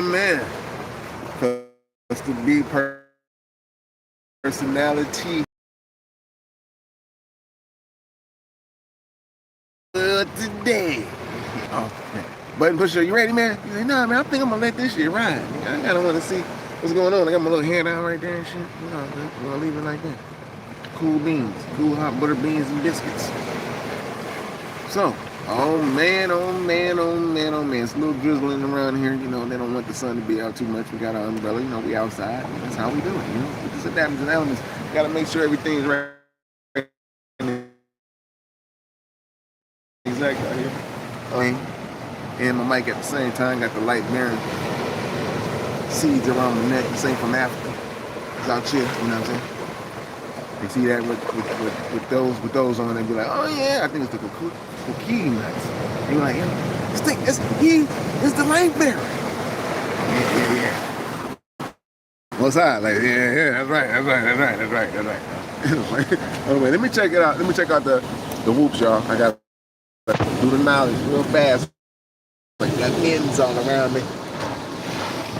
man. Because to be personality today. Oh, man. Button pusher, you ready, man? You say, nah, man, I think I'm gonna let this shit ride. I kinda wanna see what's going on. I got my little hair down right there and shit. You know, man, I'm gonna leave it like that. Cool beans, cool hot butter beans and biscuits. So, oh man, oh man, oh man, oh man. It's a little drizzling around here. You know, they don't want the sun to be out too much. We got our umbrella. You know, we outside. That's how we do it. You know, we just adapting to the elements. Got to make sure everything's right. Exactly right here. And my mic at the same time got the light bearing seeds around the neck. This ain't from Africa. It's out here. You know what I'm saying? You see that with those on, they be like, oh yeah, I think it's the coquille nuts. And you're like, yeah, it's the light bearer. Yeah. What's that? Like, yeah, that's right. Oh wait, let me check it out. Let me check out the whoops, y'all. I got to do the knowledge real fast. Like, got ends all around me.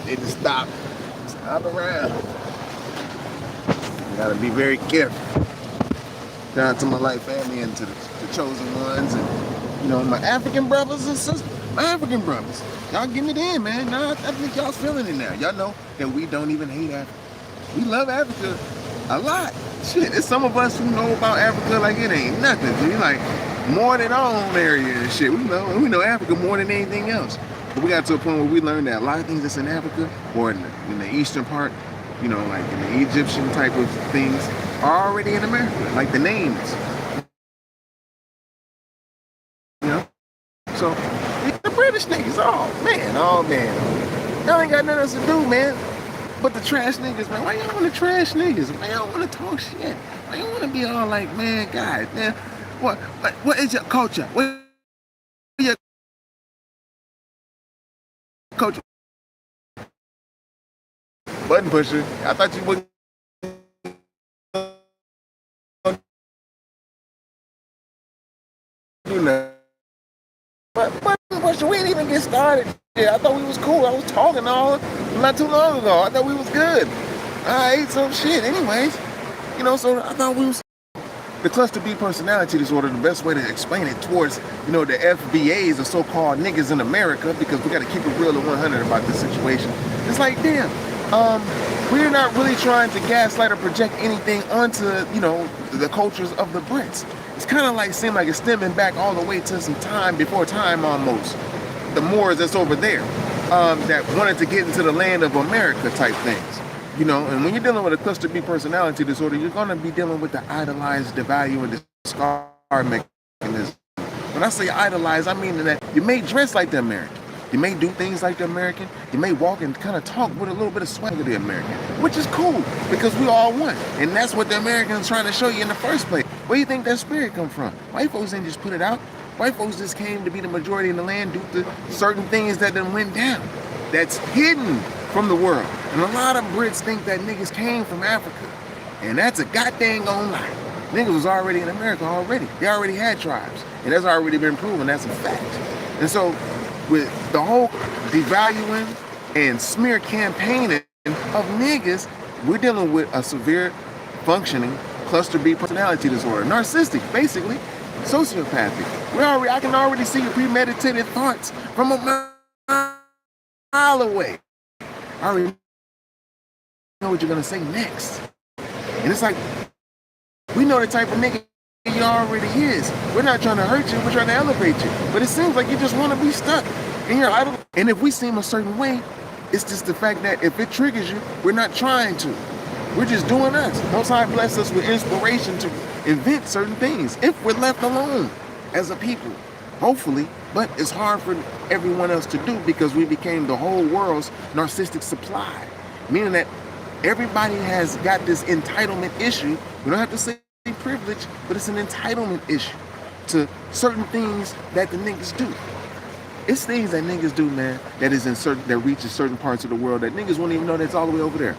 They just stop around. Gotta be very careful. Down to my light family and to the chosen ones, and you know, my African brothers and sisters. My African brothers, y'all getting it in, man. Nah, I think y'all feeling it now. Y'all know that we don't even hate Africa. We love Africa a lot. Shit, there's some of us who know about Africa like it ain't nothing. We like more than our own area and shit. We know Africa more than anything else. But we got to a point where we learned that a lot of things that's in Africa or in the eastern part, you know, like in the Egyptian type of things, are already in America, like the names. You know? So, the British niggas, oh man. Y'all ain't got nothing else to do, man. But the trash niggas, man, why y'all want to trash niggas? Why y'all want to talk shit? Why you want to be all like, man, God, man, what is your culture? What is your culture? Button pusher. I thought you wouldn't do nothing. But button pusher, we didn't even get started. Yeah, I thought we was cool. I was talking all not too long ago. I thought we was good. I ate some shit anyways. You know, so I thought we was the cluster B personality disorder. The best way to explain it towards, you know, the FBAs, the so-called niggas in America, because we got to keep it real and 100 about this situation. It's like, damn, we're not really trying to gaslight or project anything onto, you know, the cultures of the Brits. It's kind of like, seem like it's stemming back all the way to some time before time almost. The Moors that's over there, that wanted to get into the land of America type things. You know, and when you're dealing with a cluster B personality disorder, you're going to be dealing with the idolize, devalue, and discard mechanism. When I say idolize, I mean that you may dress like the American. You may do things like the American. You may walk and kind of talk with a little bit of swag of the American, which is cool because we all one. And that's what the Americans trying to show you in the first place. Where do you think that spirit come from? White folks didn't just put it out. White folks just came to be the majority in the land due to certain things that then went down. That's hidden from the world. And a lot of Brits think that niggas came from Africa. And that's a goddamn gone lie. Niggas was already in America already. They already had tribes. And that's already been proven. That's a fact. And so with the whole devaluing and smear campaigning of niggas, we're dealing with a severe functioning cluster B personality disorder. Narcissistic, basically. Sociopathic. I can already see your premeditated thoughts from a mile away. I already know what you're gonna say next. And it's like, we know the type of nigga you already is. We're not trying to hurt you, we're trying to elevate you. But it seems like you just want to be stuck in your idol. And if we seem a certain way, it's just the fact that if it triggers you, we're not trying to. We're just doing us. Most High bless us with inspiration to invent certain things if we're left alone as a people. Hopefully, but it's hard for everyone else to do because we became the whole world's narcissistic supply. Meaning that everybody has got this entitlement issue. We don't have to say privilege, but it's an entitlement issue to certain things that the niggas do. It's things that niggas do, man, that reaches certain parts of the world that niggas won't even know that's all the way over there.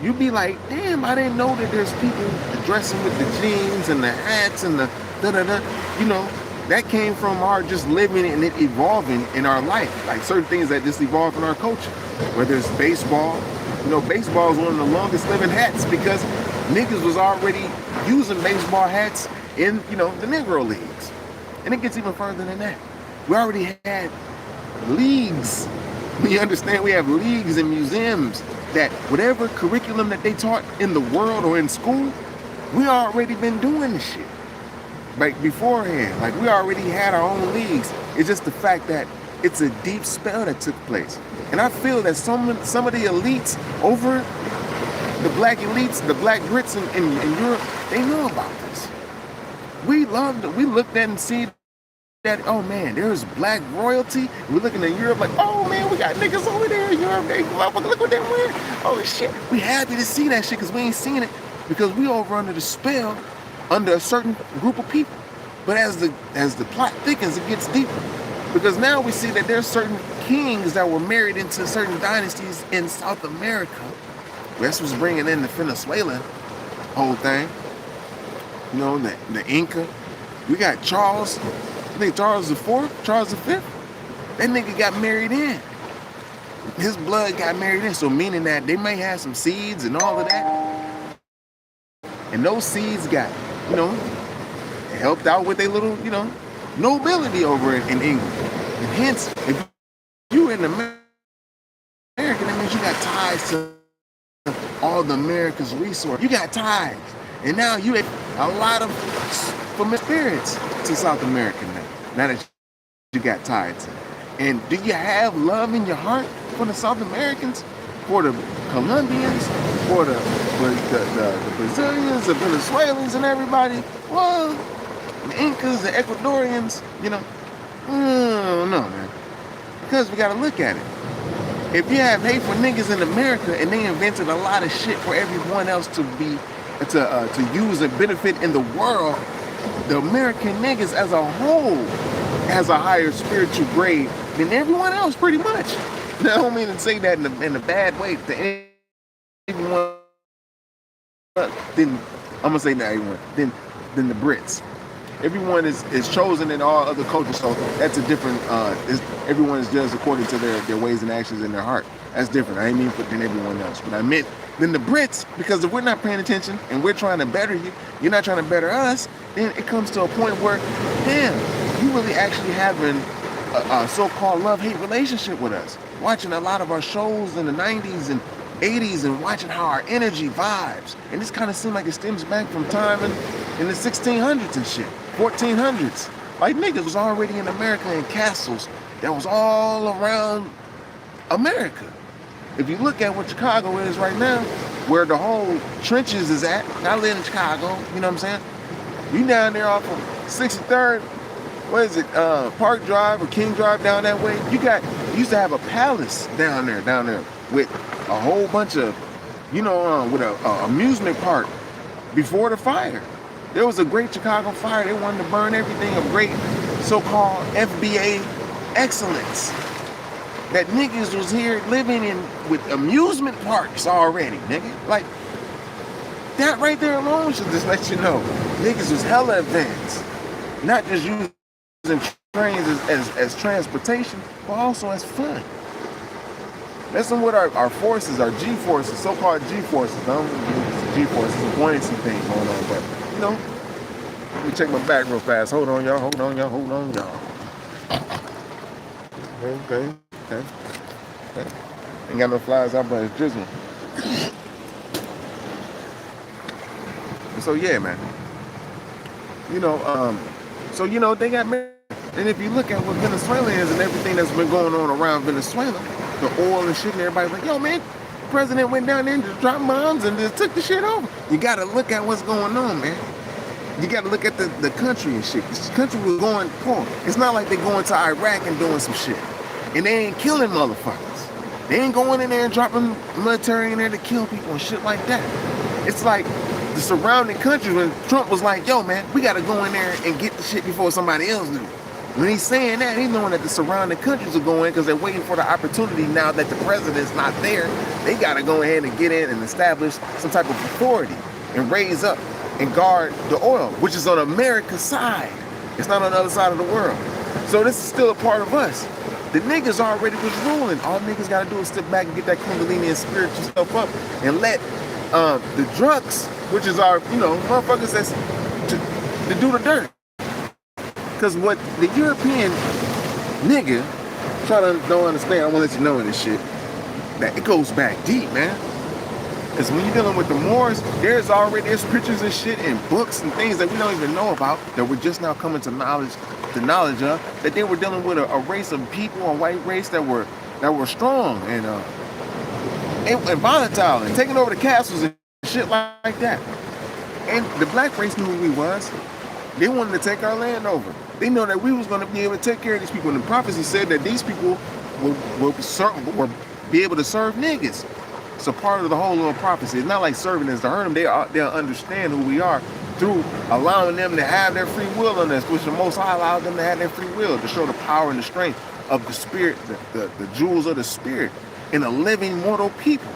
You be like, damn, I didn't know that there's people dressing with the jeans and the hats and the da-da-da, you know, that came from our just living and it evolving in our life. Like certain things that just evolve in our culture. Whether it's baseball, you know, baseball is one of the longest living hats because niggas was already using baseball hats in, you know, the Negro leagues. And it gets even further than that. We already had leagues. We understand we have leagues and museums that whatever curriculum that they taught in the world or in school, we already been doing this shit. Like beforehand, like we already had our own leagues. It's just the fact that it's a deep spell that took place. And I feel that some of the elites over, the black elites, the black Brits in Europe, they know about this. We looked at and see that, oh man, there's black royalty. We're looking at Europe like, oh man, we got niggas over there in Europe. They look what they're wearing. Oh shit, we happy to see that shit because we ain't seen it because we over under the spell under a certain group of people. But as the plot thickens, it gets deeper. Because now we see that there's certain kings that were married into certain dynasties in South America. This was bringing in the Venezuela whole thing. You know, the Inca. We got Charles, I think Charles IV, Charles V. That nigga got married in. His blood got married in. So meaning that they may have some seeds and all of that. And those seeds got, you know, helped out with their little, you know, nobility over in England. And hence, if you in America, that means you got ties to all the America's resources. You got ties. And now you have a lot of familiar spirits to South America now that you got ties. And do you have love in your heart for the South Americans, for the Colombians, for the Brazilians, the Venezuelans, and everybody? Well, the Incas, the Ecuadorians, you know, no, man. Because we got to look at it. If you have hate for niggas in America and they invented a lot of shit for everyone else to use and benefit in the world, the American niggas as a whole has a higher spiritual grade than everyone else, pretty much. Now, I don't mean to say that in a bad way to anyone. Then I'm gonna say not everyone. Then the Brits. Everyone is chosen in all other cultures, so that's a different. Everyone is judged according to their ways and actions in their heart. That's different. I ain't mean than everyone else, but I meant than the Brits, because if we're not paying attention and we're trying to better you, you're not trying to better us. Then it comes to a point where, damn, you really actually having a so-called love-hate relationship with us. Watching a lot of our shows in the 90s and 80s and watching how our energy vibes. And this kind of seems like it stems back from time in the 1600s and shit, 1400s. Like niggas was already in America in castles that was all around America. If you look at what Chicago is right now, where the whole trenches is at, I live in Chicago, you know what I'm saying? You down there off of 63rd, what is it, Park Drive or King Drive down that way? You used to have a palace down there with a whole bunch of, you know, with a amusement park before the fire. There was a great Chicago fire. They wanted to burn everything of great so-called FBA excellence. That niggas was here living in with amusement parks already, nigga. Like, that right there alone should just let you know niggas was hella advanced. Not just using trains as transportation, but also as fun. That's what our forces, our G-forces, so-called G-forces. I don't know G-forces, a buoyancy thing going on, but, you know, let me check my back real fast. Hold on, y'all. Okay. Ain't got no flies out, but it's drizzling. So yeah, man. You know, so you know they got married. And if you look at what Venezuela is and everything that's been going on around Venezuela, the oil and shit, and everybody's like, yo, man, the president went down there and just dropped bombs and just took the shit over. You got to look at what's going on, man. You got to look at the country and shit. This country was going poor. It's not like they're going to Iraq and doing some shit. And they ain't killing motherfuckers. They ain't going in there and dropping military in there to kill people and shit like that. It's like the surrounding countries when Trump was like, yo, man, we got to go in there and get the shit before somebody else do. When he's saying that, he's knowing that the surrounding countries are going because they're waiting for the opportunity now that the president's not there. They got to go ahead and get in and establish some type of authority and raise up and guard the oil, which is on America's side. It's not on the other side of the world. So this is still a part of us. The niggas already was ruling. All niggas gotta do is step back and get that Kundalini and spiritual stuff up and let the drugs, which is our, motherfuckers that's to do the dirt. Because what the European nigga don't understand, I want to let you know in this shit, that it goes back deep, man. Because when you're dealing with the Moors, there's pictures and shit and books and things that we don't even know about that we're just now coming to knowledge of, that they were dealing with a race of people, a white race that were strong and volatile and taking over the castles and shit like that. And the black race knew who we was. They wanted to take our land over. They know that we was going to be able to take care of these people. And the prophecy said that these people will be able to serve niggas. So part of the whole little prophecy, it's not like serving is to hurt them. They'll understand who we are through allowing them to have their free will on us, which the Most High allowed them to have their free will, to show the power and the strength of the spirit, the jewels of the spirit in a living mortal people.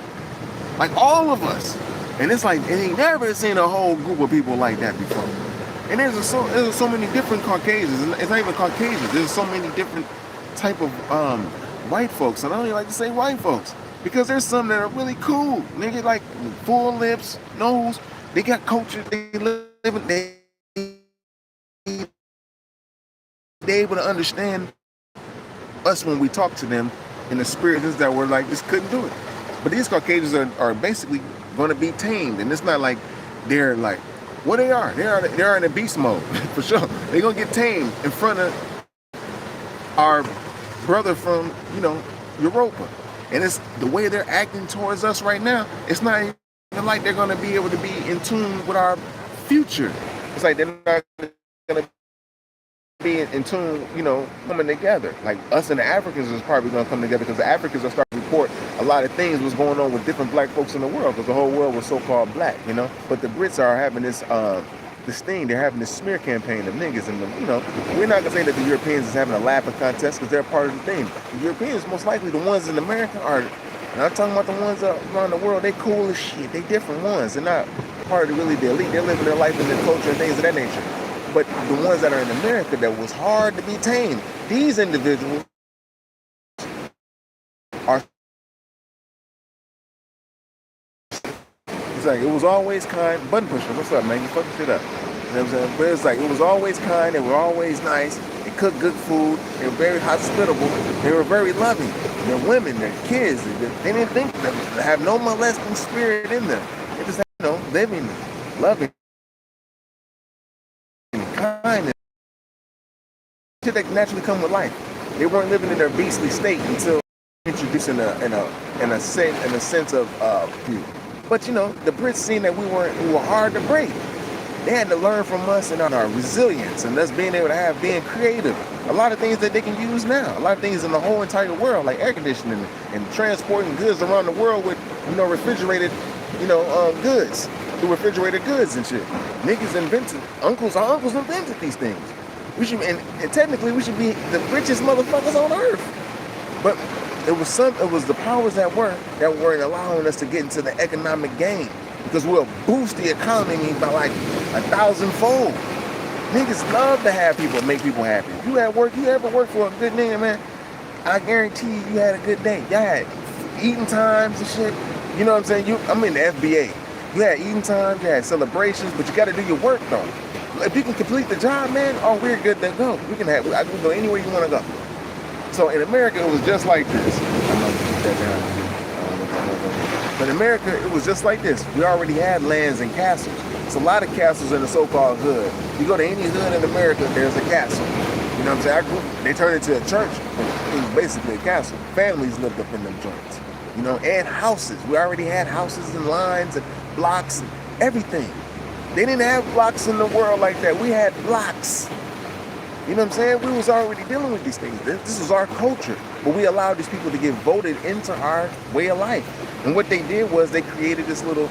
Like all of us. And it's like, they ain't never seen a whole group of people like that before. And there's so many different Caucasians. It's not even Caucasians. There's so many different type of white folks. And I only like to say white folks because there's some that are really cool. Nigga, like full lips, nose. They got culture. They live in. They able to understand us when we talk to them in the spirits that we're like, just couldn't do it. But these Caucasians are basically going to be tamed, and it's not like they're like. Well, they are in a beast mode, for sure. They're going to get tamed in front of our brother from, Europa. And it's the way they're acting towards us right now, it's not even like they're going to be able to be in tune with our future. It's like they're not going to be in tune, coming together. Like us and the Africans is probably going to come together because the Africans are starting to report a lot of things was going on with different black folks in the world because the whole world was so-called black, But the Brits are having this thing. They're having this smear campaign of niggas, and we're not gonna say that the Europeans is having a laughing contest because they're part of the thing. The Europeans, most likely, the ones in America are. And I'm talking about the ones around the world. They cool as shit. They different ones. They're not part of the elite. They're living their life in their culture and things of that nature. But the ones that are in America that was hard to be tamed. These individuals are. It's like, it was always kind. Button pusher, what's up, man? You fucking shit up. You know what I'm saying? But it's like, it was always kind. They were always nice. They cooked good food. They were very hospitable. They were very loving. Their women, their kids, they didn't think they have no molesting spirit in them. They just, living, loving, kind. Shit that naturally come with life. They weren't living in their beastly state until introduced in a sense of you. But the Brits seen that we were hard to break. They had to learn from us and our resilience and us being able to being creative. A lot of things that they can use now. A lot of things in the whole entire world, like air conditioning and transporting goods around the world with refrigerated goods, the refrigerated goods and shit. Niggas invented. Our uncles invented these things. We should, and technically we should be the richest motherfuckers on earth. But it was the powers that weren't allowing us to get into the economic game because we'll boost the economy by like 1,000-fold. Niggas love to make people happy. You ever worked for a good nigga, man? I guarantee you had a good day. Y'all had eating times and shit. You know what I'm saying? I'm in the FBA. You had eating times, you had celebrations, but you got to do your work though. If you can complete the job, man, we're good to go. I can go anywhere you want to go. So in America, it was just like this. But in America, it was just like this. We already had lands and castles. It's a lot of castles in the so-called hood. You go to any hood in America, there's a castle. You know what I'm saying? They turned it into a church. It was basically a castle. Families lived up in them joints. And houses. We already had houses and lines and blocks and everything. They didn't have blocks in the world like that. We had blocks. You know what I'm saying? We was already dealing with these things. This is our culture. But we allowed these people to get voted into our way of life. And what they did was they created this little,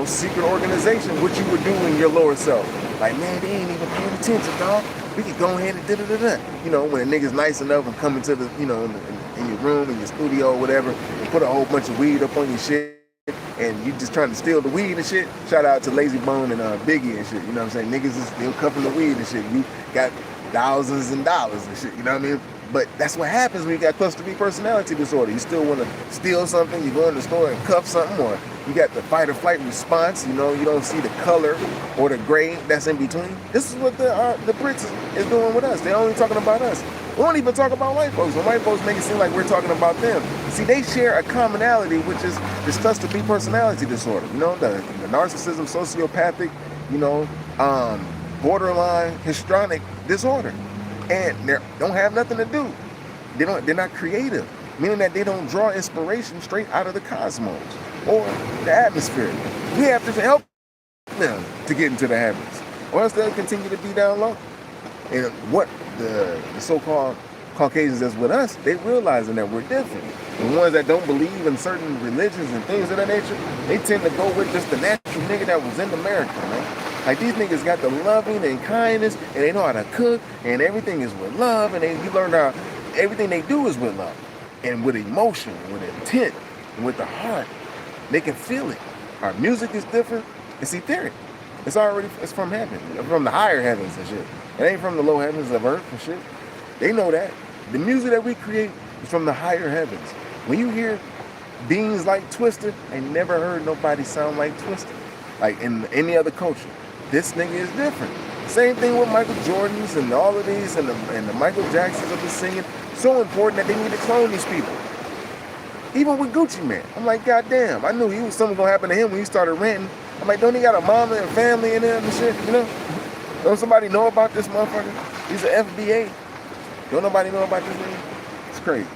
secret organization, what you would do in your lower self. Like, man, they ain't even paying attention, dog. We could go ahead and da-da-da-da. When a nigga's nice enough and come into the, in your room, in your studio or whatever, and put a whole bunch of weed up on your shit. And you just trying to steal the weed and shit. Shout out to Lazy Bone and Biggie and shit. You know what I'm saying? Niggas is still cuffing the weed and shit. You got thousands and dollars and shit, you know what I mean? But that's what happens when you got cluster B personality disorder. You still want to steal something, you go in the store and cuff something, or you got the fight or flight response, you know, you don't see the color or the gray that's in between. This is what the BRITS is doing with us. They're only talking about us. We don't even talk about white folks. When white folks make it seem like we're talking about them. See, they share a commonality, which is this cluster B personality disorder. You know, the narcissism, sociopathic, you know, borderline histrionic disorder. And they don't have nothing to do. They're not creative, meaning that they don't draw inspiration straight out of the cosmos or the atmosphere. We have to help them to get into the habits, or else they'll continue to be down low. And what the so-called Caucasians that's with us, they realizing that we're different. The ones that don't believe in certain religions and things of that nature, they tend to go with just the natural nigga that was in America, man. Like, these niggas got the loving and kindness, and they know how to cook, and everything is with love, and you learn how everything they do is with love, and with emotion, with intent, and with the heart. They can feel it. Our music is different. It's etheric. It's from heaven, from the higher heavens and shit. It ain't from the low heavens of earth and shit. They know that. The music that we create is from the higher heavens. When you hear beings like Twister, I never heard nobody sound like Twister, like in any other culture. This nigga is different. Same thing with Michael Jordans and all of these and the Michael Jacksons of the singing. So important that they need to clone these people. Even with Gucci Mane, I'm like, goddamn, I knew something gonna happen to him when he started ranting. I'm like, don't he got a mama and family in there and shit, you know? Don't somebody know about this motherfucker? He's an FBA. Don't nobody know about this nigga? It's crazy.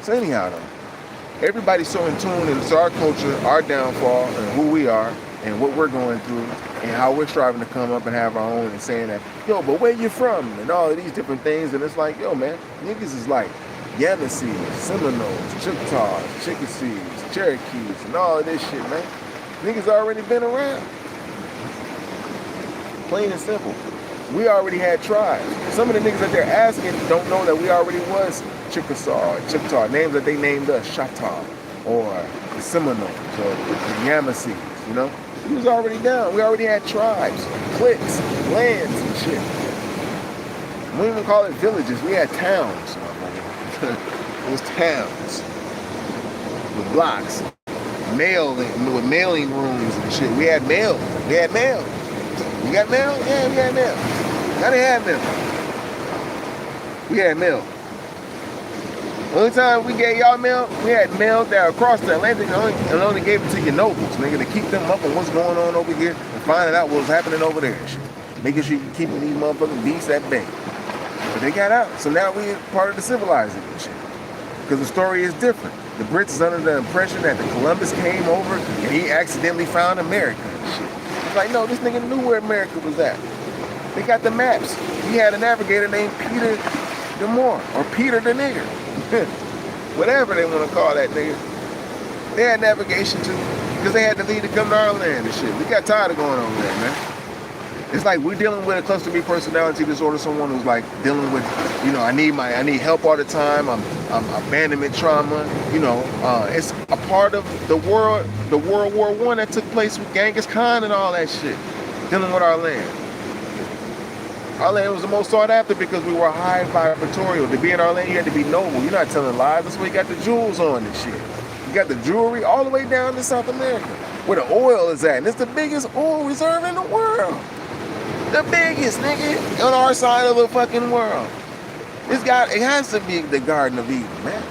So anyhow though, everybody's so in tune, and it's our culture, our downfall, and who we are, and what we're going through, and how we're striving to come up and have our own, and saying that, yo, but where you from? And all of these different things. And it's like, yo, man, niggas is like Yamasees, Seminoles, Choctaws, Chickasees, Cherokees, and all of this shit, man. Niggas already been around. Plain and simple. We already had tribes. Some of the niggas that they're asking don't know that we already was Choctaw, names that they named us, Choctaw, or the Seminoles, or the Yamasees, you know? We was already down. We already had tribes, cliques, lands, and shit. We don't even call it villages. We had towns. It was towns with blocks, with mailing rooms and shit. We had mail. We had mail. You got mail? Yeah, we had mail. I didn't have mail. We had mail. Only time we gave y'all mail, we had mail that across the Atlantic and only gave it to your nobles, nigga, to keep them up on what's going on over here and finding out what's happening over there and shit. Making sure you're keeping these motherfucking beasts at bay. But they got out, so now we're part of the civilizing and shit. Because the story is different. The Brits is under the impression that the Columbus came over and he accidentally found America and shit. It's like, no, this nigga knew where America was at. They got the maps. He had a navigator named Peter the Moor, or Peter the Nigger. Whatever they want to call that nigga. They had navigation too, because they had to leave to come to our land and shit. We got tired of going over there, man. It's like we're dealing with a cluster B personality disorder, someone who's like dealing with, you know, I need help all the time, I'm abandonment trauma, you know, it's a part of the World War I that took place with Genghis Khan and all that shit, dealing with our land. Our land was the most sought after because we were high vibratorial. To be in our land, you had to be noble. You're not telling lies. That's why you got the jewels on and shit. You got the jewelry all the way down to South America, where the oil is at. And it's the biggest oil reserve in the world. The biggest, nigga, on our side of the fucking world. It has to be the Garden of Eden, man.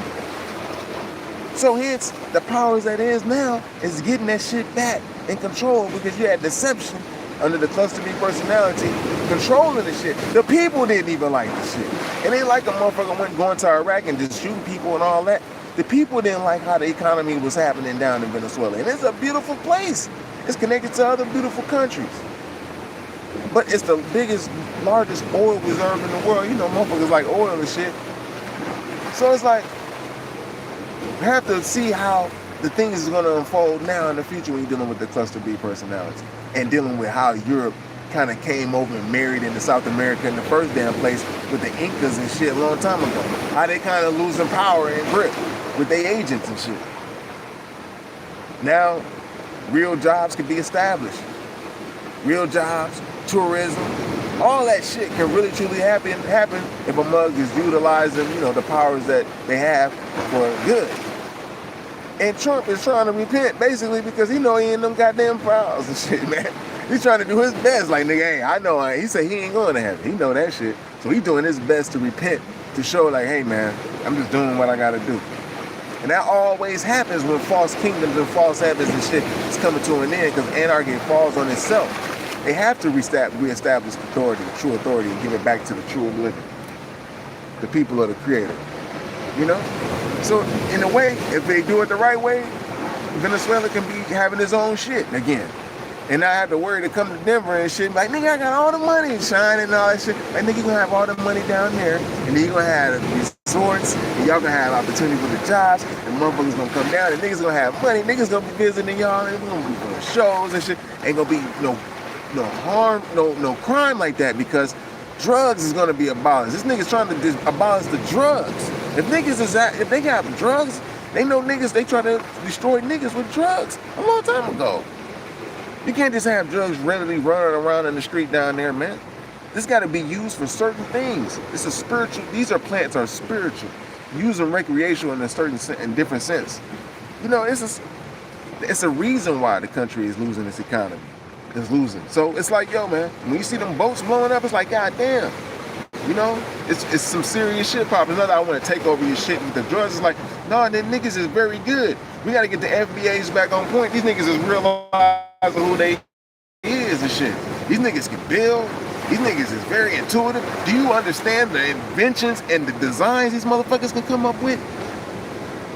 So hence, the powers that is now is getting that shit back in control, because you had deception under the cluster B personality controlling the shit. The people didn't even like the shit. It ain't like a motherfucker going to Iraq and just shooting people and all that. The people didn't like how the economy was happening down in Venezuela. And it's a beautiful place. It's connected to other beautiful countries. But it's the largest oil reserve in the world. You know, motherfuckers like oil and shit. So it's like, you have to see how the things is going to unfold now in the future when you're dealing with the cluster B personality. And dealing with how Europe kind of came over and married into South America in the first damn place with the Incas and shit a long time ago. How they kind of losing power and grip with their agents and shit. Now, real jobs can be established. Real jobs, tourism, All that shit can really truly happen if a mug is utilizing, you know, the powers that they have for good. And Trump is trying to repent basically because he know he in them goddamn files and shit, man. He's trying to do his best, like, nigga, hey, I know, he said he ain't going to heaven. He know that shit. So he's doing his best to repent, to show like, hey man, I'm just doing what I gotta do. And that always happens when false kingdoms and false habits and shit is coming to an end, because anarchy falls on itself. They have to reestablish authority, true authority, and give it back to the true living, the people of the Creator. You know? So in a way, if they do it the right way, Venezuela can be having its own shit again. And I have to worry to come to Denver and shit, like, nigga, I got all the money, shining and all that shit. Like, nigga, you gonna have all the money down there, and then you gonna have resorts, and y'all gonna have opportunity for the jobs, and motherfuckers gonna come down, and niggas gonna have money, niggas gonna be visiting y'all, and we're gonna be doing shows and shit. Ain't gonna be no harm, no crime like that, because drugs is gonna be abolished. This nigga's trying to abolish the drugs. If they got drugs, they know niggas, they try to destroy niggas with drugs a long time ago. You can't just have drugs readily running around in the street down there, man. This got to be used for certain things. It's a spiritual, these plants are spiritual. Use them recreational in a certain, in different sense. You know, it's a reason why the country is losing its economy. It's losing. So it's like, yo, man, when you see them boats blowing up, it's like, god damn. You know, it's some serious shit popping. Not that I want to take over your shit with the drugs. It's like, no, them niggas is very good. We got to get the FBAs back on point. These niggas is realizing who they is and shit. These niggas can build. These niggas is very intuitive. Do you understand the inventions and the designs these motherfuckers can come up with?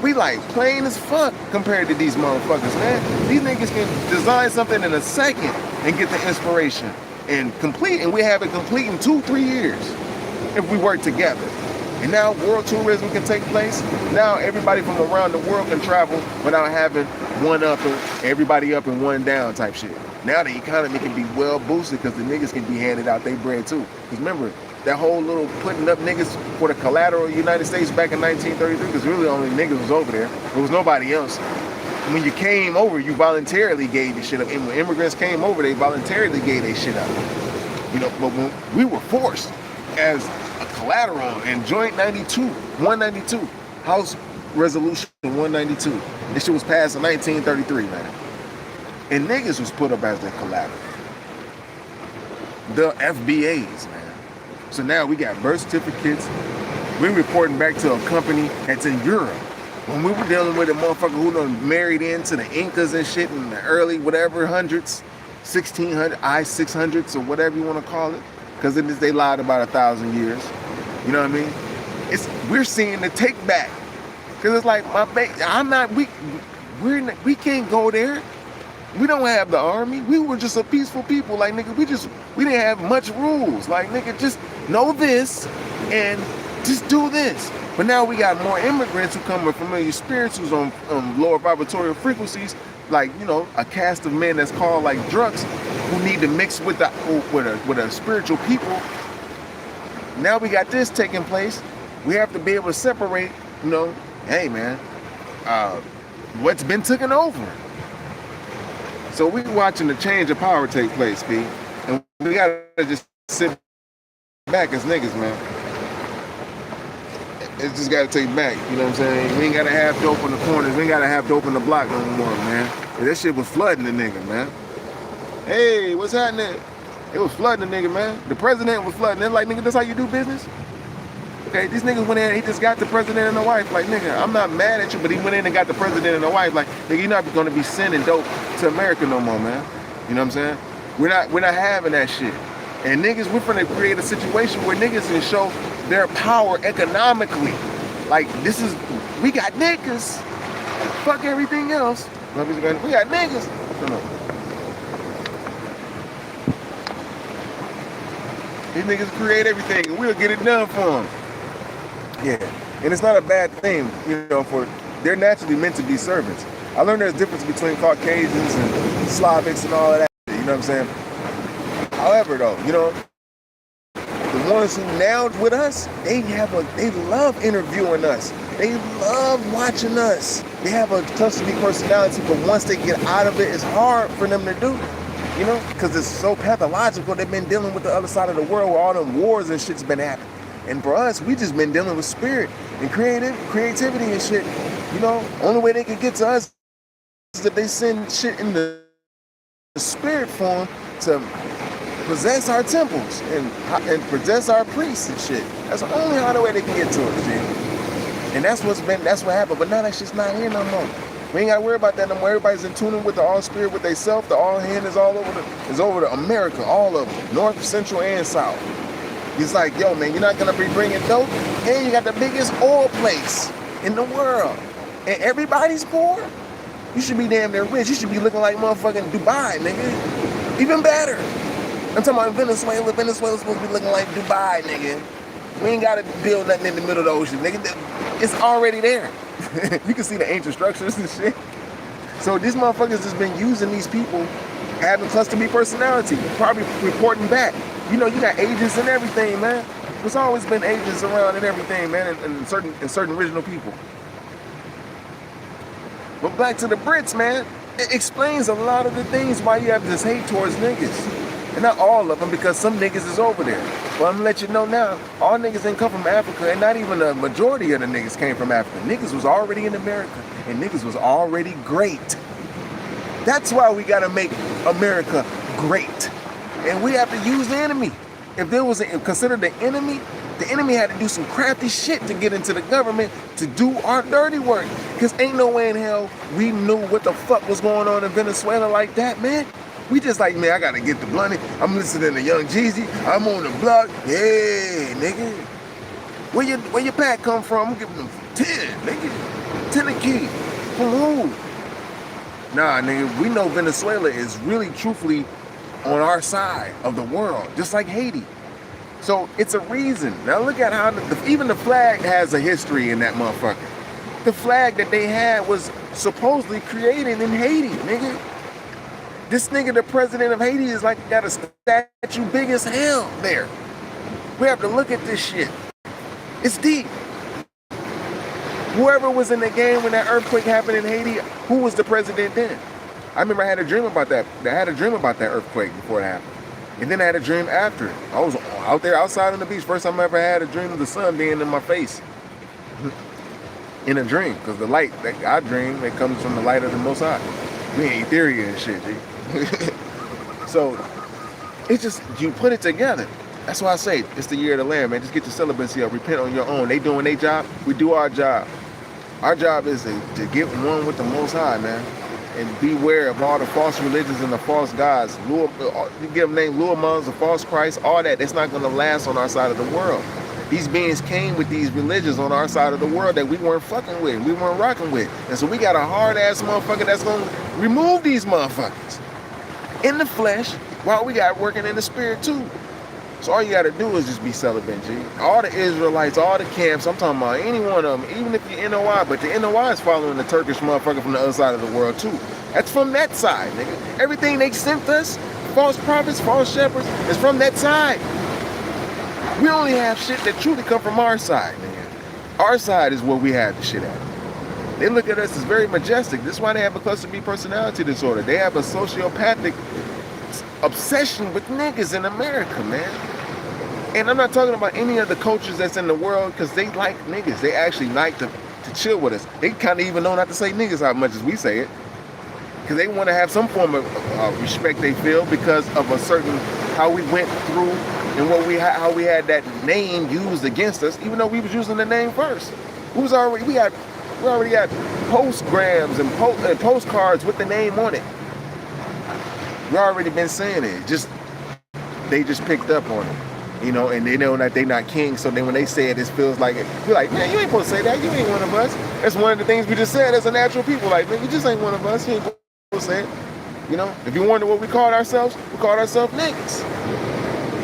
We like plain as fuck compared to these motherfuckers, man. These niggas can design something in a second and get the inspiration and complete, and we have it complete in 2-3 years if we work together. And now world tourism can take place. Now everybody from around the world can travel without having one up and everybody up and one down type shit. Now the economy can be well boosted because the niggas can be handed out their bread too. Because remember, that whole little putting up niggas for the collateral of the United States back in 1933, because really only niggas was over there. There was nobody else. When you came over, you voluntarily gave your shit up. And when immigrants came over, they voluntarily gave their shit up. You know, but when we were forced as a collateral in Joint 192, House Resolution 192. This shit was passed in 1933, man. And niggas was put up as the collateral. The FBAs, man. So now we got birth certificates. We're reporting back to a company that's in Europe. When we were dealing with a motherfucker who done married into the Incas and shit in the early whatever hundreds, 1600, I-600s or whatever you want to call it. Because they lied about 1,000 years. You know what I mean? We're seeing the take back. Because it's like, we can't go there. We don't have the army. We were just a peaceful people. Like, nigga, we didn't have much rules. Like, nigga, just know this and just do this. But now we got more immigrants who come with familiar spirits who's on lower vibratorial frequencies, like, you know, a cast of men that's called like drunks who need to mix with a spiritual people. Now we got this taking place. We have to be able to separate, you know, hey man, what's been taken over. So we watching the change of power take place, B. And we gotta just sit back as niggas, man. It's just gotta take back, you know what I'm saying? We ain't gotta have dope in the corners. We ain't gotta have dope in the block no more, man. And that shit was flooding the nigga, man. Hey, what's happening? It was flooding the nigga, man. The president was flooding. They're like, nigga, that's how you do business? Okay, these niggas went in, he just got the president and the wife. Like, nigga, I'm not mad at you, but he went in and got the president and the wife. Like, nigga, you're not gonna be sending dope to America no more, man. You know what I'm saying? We're not having that shit. And niggas, we're gonna create a situation where niggas can show their power economically. Like, we got niggas. Fuck everything else. We got niggas. No. These niggas create everything and we'll get it done for them. Yeah, and it's not a bad thing, you know, they're naturally meant to be servants. I learned there's a difference between Caucasians and Slavics and all of that, you know what I'm saying? However, though, you know, the ones who now with us, they love interviewing us. They love watching us. They have a custody personality, but once they get out of it, it's hard for them to do. You know, because it's so pathological. They've been dealing with the other side of the world where all them wars and shit's been happening. And for us, we just been dealing with spirit and creativity and shit. You know, only way they can get to us is if they send shit in the spirit form to possess our temples and possess our priests and shit. That's the only other way they can get to us, G. And that's what happened. But now that shit's not here no more. We ain't gotta worry about that no more. Everybody's in tune with the all spirit with they self. The all hand is all over the America, all of them, north, central, and south. It's like, yo, man, you're not gonna be bringing dope, and you got the biggest oil place in the world, and everybody's poor. You should be damn near rich. You should be looking like motherfucking Dubai, nigga. Even better. I'm talking about Venezuela. Venezuela's supposed to be looking like Dubai, nigga. We ain't gotta build nothing in the middle of the ocean, nigga. It's already there. You can see the ancient structures and shit. So these motherfuckers has been using these people, having cluster B personality, probably reporting back. You know, you got agents and everything, man. There's always been agents around and everything, man, and certain original people. But back to the Brits, man, it explains a lot of the things why you have this hate towards niggas. And not all of them, because some niggas is over there. But I'm gonna let you know now, all niggas didn't come from Africa, and not even a majority of the niggas came from Africa. Niggas was already in America, and niggas was already great. That's why we gotta make America great. And we have to use the enemy. If there was considered the enemy had to do some crafty shit to get into the government to do our dirty work. Because ain't no way in hell we knew what the fuck was going on in Venezuela like that, man. We just like, man, I gotta get the blunty. I'm listening to Young Jeezy. I'm on the block. Yeah, nigga. Where your pack come from? I'm giving them 10, nigga. 10 a key. From who? Nah, nigga, we know Venezuela is really truthfully on our side of the world, just like Haiti. So it's a reason. Now look at how even the flag has a history in that motherfucker. The flag that they had was supposedly created in Haiti, nigga. This nigga, the president of Haiti, is like got a statue big as hell there. We have to look at this shit. It's deep. Whoever was in the game when that earthquake happened in Haiti, who was the president then? I remember I had a dream about that. I had a dream about that earthquake before it happened. And then I had a dream after. I was out there outside on the beach. First time I ever had a dream of the sun being in my face. In a dream. Because the light that I dream, it comes from the light of the Most High. We ain't ethereal and shit, G. So, it's just, you put it together. That's why I say, it's the year of the Lamb, man. Just get your celibacy up. Repent on your own. They doing their job. We do our job. Our job is to get one with the Most High, man. And beware of all the false religions and the false gods. You give them name lure mothers, the false Christ, all that. That's not going to last on our side of the world. These beings came with these religions on our side of the world that we weren't fucking with, we weren't rocking with. And so we got a hard-ass motherfucker that's going to remove these motherfuckers in the flesh while we got working in the spirit too. So all you got to do is just be celibate, G. All the Israelites, all the camps, I'm talking about any one of them, even if you're NOI, but the NOI is following the Turkish motherfucker from the other side of the world too. That's from that side, nigga. Everything they sent us, false prophets, false shepherds, is from that side. We only have shit that truly come from our side, nigga. Our side is where we have the shit at. They look at us as very majestic. This is why they have a cluster B personality disorder. They have a sociopathic obsession with niggas in America, man. And I'm not talking about any of the cultures that's in the world, because they like niggas. They actually like to chill with us. They kind of even know not to say niggas as much as we say it, because they want to have some form of respect they feel because of a certain, how we went through and how we had that name used against us, even though we was using the name first. We already got postgrams and postcards with the name on it. We already been saying it. They just picked up on it, you know, and they know that they not king. So then when they say it, it feels like it. We're like, man, you ain't supposed to say that. You ain't one of us. That's one of the things we just said as a natural people. Like, man, you just ain't one of us. You ain't supposed to say it. You know, if you wonder what we called ourselves niggas.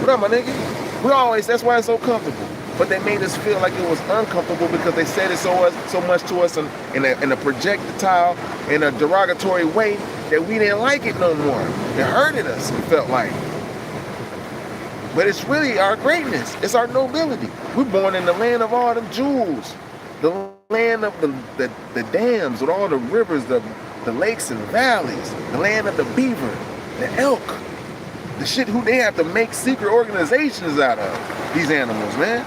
What up, my nigga? That's why it's so comfortable. But they made us feel like it was uncomfortable because they said it so much to us in a projectile, in a derogatory way that we didn't like it no more. It hurted us, it felt like. But it's really our greatness. It's our nobility. We're born in the land of all them jewels. The land of the dams with all the rivers, the lakes and valleys. The land of the beaver. The elk. The shit who they have to make secret organizations out of. These animals, man.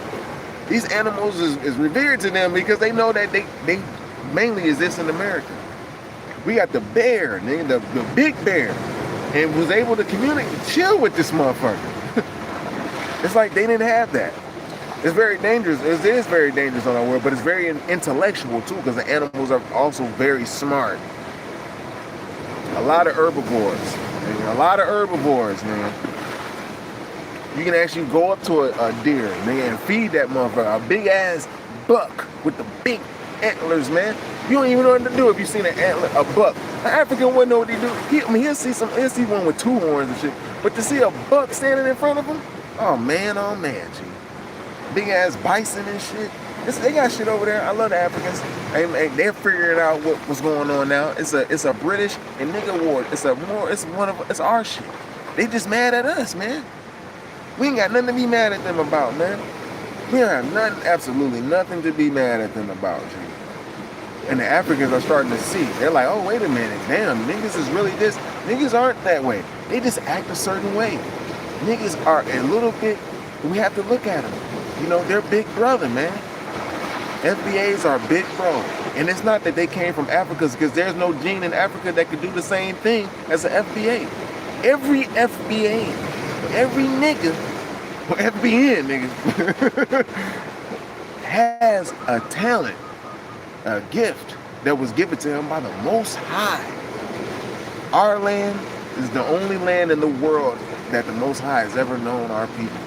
These animals is revered to them because they know that they mainly exist in America. We got the bear, nigga, the big bear, and was able to communicate, chill with this motherfucker. It's like they didn't have that. It's very dangerous. It is very dangerous on our world, but it's very intellectual too, because the animals are also very smart. A lot of herbivores, man. A lot of herbivores, man. You can actually go up to a deer, nigga, and feed that motherfucker. A big ass buck with the big antlers, man. You don't even know what to do if you seen an antler, a buck. An African wouldn't know what he do. He'll see one with 2 horns and shit. But to see a buck standing in front of him, oh man, G. Big ass bison and shit. They got shit over there. I love the Africans. They're figuring out what's going on now. It's a British and nigga war. It's our shit. They just mad at us, man. We ain't got nothing to be mad at them about, man. We don't have nothing, absolutely nothing to be mad at them about, G. And the Africans are starting to see. They're like, oh, wait a minute, damn, niggas is really this. Niggas aren't that way. They just act a certain way. Niggas are a little bit, we have to look at them. You know, they're big brother, man. FBAs are big bro. And it's not that they came from Africa, because there's no gene in Africa that could do the same thing as an FBA. Every FBA, every nigga, or FBN nigga, has a talent, a gift that was given to him by the Most High. Our land is the only land in the world that the Most High has ever known our people.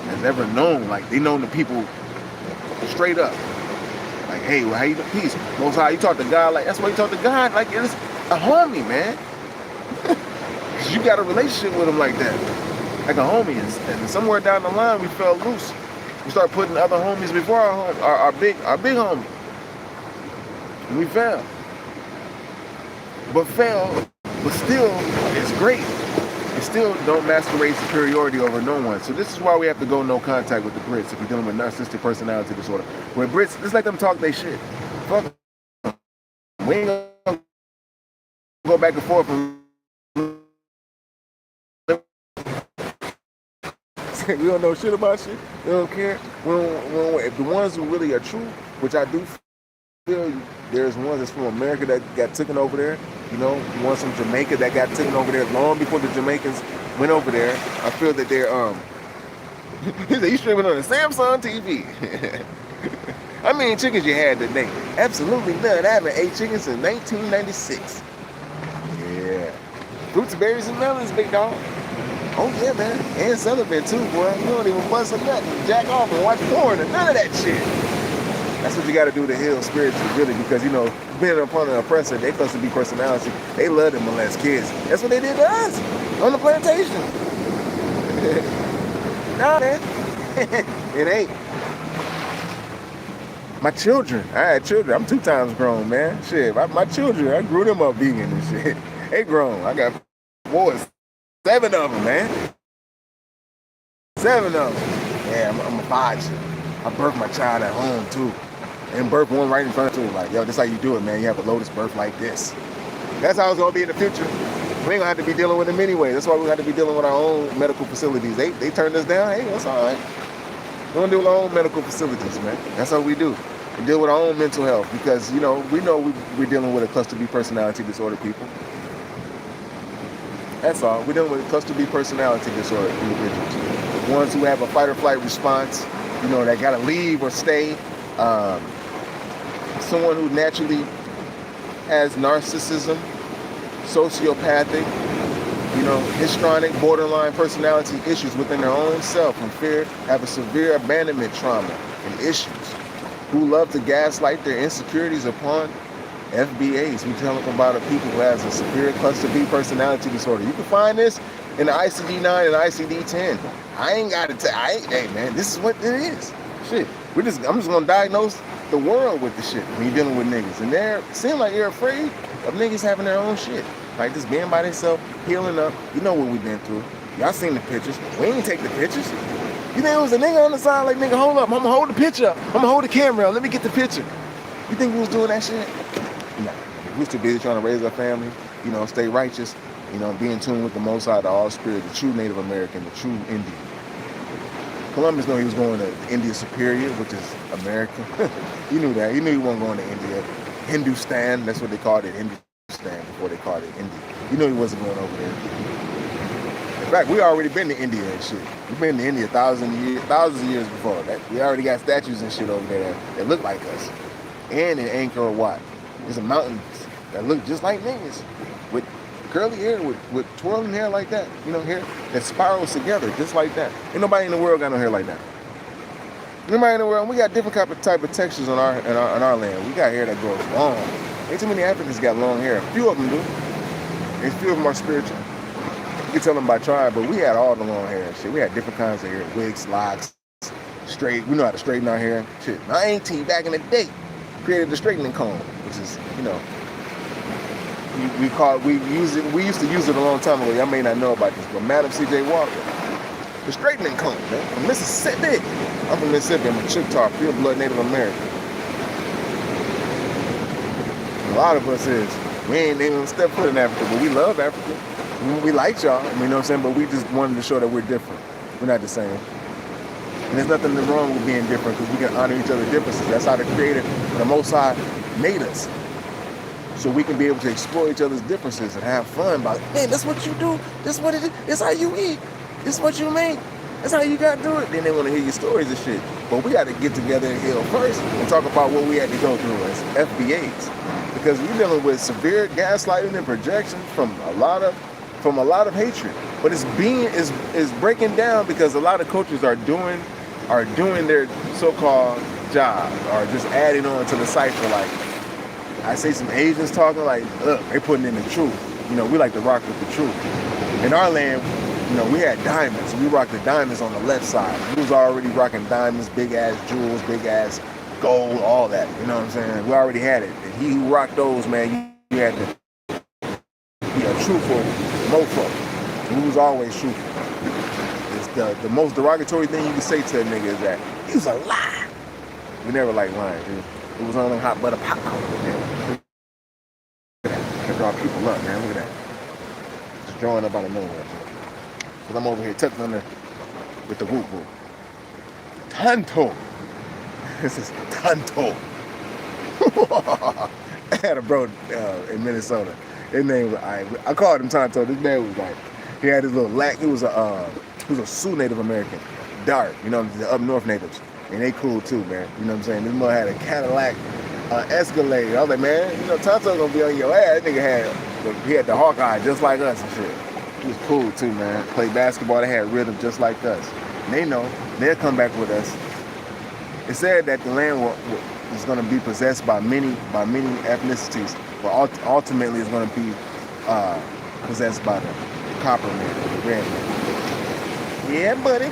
Has ever known, like they known the people straight up. Like, hey, well, how you do? Peace. Most High, you talk to God like, that's why you talk to God like it's a homie, man. Cause you got a relationship with him like that. Like a homie. And somewhere down the line we fell loose. We start putting other homies before our big homie. And we fell. But still, it's great. It still don't masquerade superiority over no one. So this is why we have to go no contact with the Brits if you're dealing with narcissistic personality disorder. With Brits, just let them talk their shit. Fuck them. We ain't gonna go back and forth and we don't know shit about shit. We don't care. If the ones who really are true, which I do feel, there's ones that's from America that got taken over there. You know, ones from Jamaica that got taken over there long before the Jamaicans went over there. I feel that they're he's streaming on a Samsung TV. How many chickens you had today? Absolutely none. I haven't ate chicken since 1996. Yeah. Fruits, berries, and melons, big dog. Oh yeah, man. And celibate too, boy. You don't even bust a nut and jack off and watch porn and none of that shit. That's what you got to do to heal spiritually, really, because, you know, being upon an oppressor, they supposed to be personality. They love to molest kids. That's what they did to us on the plantation. Nah, man. It ain't. My children, I had children. I'm 2 times grown, man. Shit, my children, I grew them up vegan and shit. They grown. I got boys. 7 of them, man. 7 of them. Yeah, I'm a father. I birthed my child at home, too. And birth one right in front of him, like, yo, this how you do it, man. You have a lotus birth like this. That's how it's gonna be in the future. We ain't gonna have to be dealing with them anyway. That's why we have to be dealing with our own medical facilities. They turned us down. Hey, that's all right. We're gonna deal with our own medical facilities, man. That's how we do. We deal with our own mental health because, you know we're dealing with a cluster B personality disorder people. That's all. We're dealing with a cluster B personality disorder individuals. Ones who have a fight or flight response, you know, that gotta leave or stay. Someone who naturally has narcissism, sociopathic, you know, histrionic, borderline personality issues within their own self and fear, have a severe abandonment trauma and issues, who love to gaslight their insecurities upon FBAs. We tell them about a people who has a severe cluster B personality disorder. You can find this in the ICD-9 and ICD-10. I ain't got to hey man, this is what it is. Shit. I'm just gonna diagnose the world with the shit when you're dealing with niggas. And they seem like you're afraid of niggas having their own shit. Like just being by themselves, healing up. You know what we've been through. Y'all seen the pictures. We ain't take the pictures. You think it was a nigga on the side like, nigga, hold up. I'm gonna hold the picture up. I'm gonna hold the camera up. Let me get the picture. You think we was doing that shit? Nah. We was too busy trying to raise our family, you know, stay righteous. You know, be in tune with the Most High, the All Spirit, the true Native American, the true Indian. Columbus knew he was going to India Superior, which is America. He knew that. He knew he wasn't going to India. Hindustan, that's what they called it, Hindustan, before they called it India. He knew he wasn't going over there. In fact, we already been to India and shit. We've been to India thousands of years before that. We already got statues and shit over there that look like us. And in Angkor Wat, there's a mountains that look just like niggas with curly hair, with twirling hair like that. You know, hair that spirals together just like that. Ain't nobody in the world got no hair like that. Nobody in the world. We got different type of textures on our land. We got hair that grows long. Ain't too many Africans got long hair. A few of them do. And a few of them are spiritual. You can tell them by tribe, but we had all the long hair and shit. We had different kinds of hair, wigs, locks, straight. We know how to straighten our hair. Shit, my auntie back in the day created the straightening comb, which is, you know, we used to use it a long time ago. Y'all may not know about this, but Madam C.J. Walker, the straightening comb, man, from Mississippi. I'm from Mississippi. I'm a Choctaw, pure blood Native American. A lot of us is. We ain't even step foot in Africa, but we love Africa. We like y'all, you know what I'm saying? But we just wanted to show that we're different. We're not the same. And there's nothing wrong with being different because we can honor each other's differences. That's how the Creator, the Most High, made us. So we can be able to explore each other's differences and have fun by, man, that's what you do. That's what it is. That's how you eat. That's what you make. That's how you got to do it. Then they want to hear your stories and shit. But we got to get together and heal first and talk about what we had to go through as FBAs. Because we're dealing with severe gaslighting and projection from a lot of hatred. But it's breaking down because a lot of coaches are doing their so-called job or just adding on to the cipher. Like I say some Asians talking like, look, they putting in the truth. You know, we like to rock with the truth. In our land, you know, we had diamonds. We rocked the diamonds on the left side. We was already rocking diamonds, big ass jewels, big ass gold, all that. You know what I'm saying? We already had it. And he who rocked those, man, you had to be a truthful mofo. He was always truthful. It's the most derogatory thing you can say to a nigga is that he was a lie. We never liked lying, dude. It was on them hot butter popcorn, man. Look at that. That draw people up, man. Look at that. Just drawing up out of nowhere. Because I'm over here tucked under with the whoop whoop. Tanto. This is Tanto. I had a bro in Minnesota. His name was, I called him Tonto. This man was like, he had his little lack. He was a Sioux Native American, dark, you know, the up north natives. And they cool too, man. You know what I'm saying? This mother had a Cadillac Escalade. I was like, man, you know, Tonto gonna be on your ass. That nigga had the Hawkeye just like us and shit. He was cool too, man. Played basketball. They had rhythm just like us. And they know. They'll come back with us. It said that the land is going to be possessed by many ethnicities, but ultimately it's going to be possessed by the copper man, the red man. Yeah, buddy.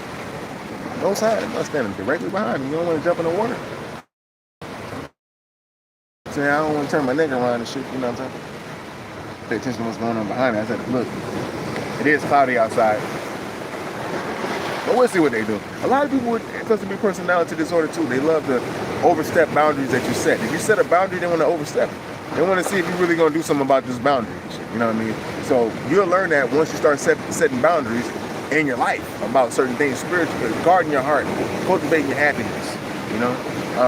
No sign. I'm standing directly behind me. You don't want to jump in the water. Say, I don't want to turn my neck around and shit. You know what I'm saying? Pay attention to what's going on behind me. I said, look, it is cloudy outside. But we'll see what they do. A lot of people supposed to be personality disorder too. They love to overstep boundaries that you set. If you set a boundary, they want to overstep it. They want to see if you're really going to do something about this boundary. You know what I mean? So you'll learn that once you start setting boundaries in your life about certain things, spiritually, guarding your heart, cultivating your happiness. You know,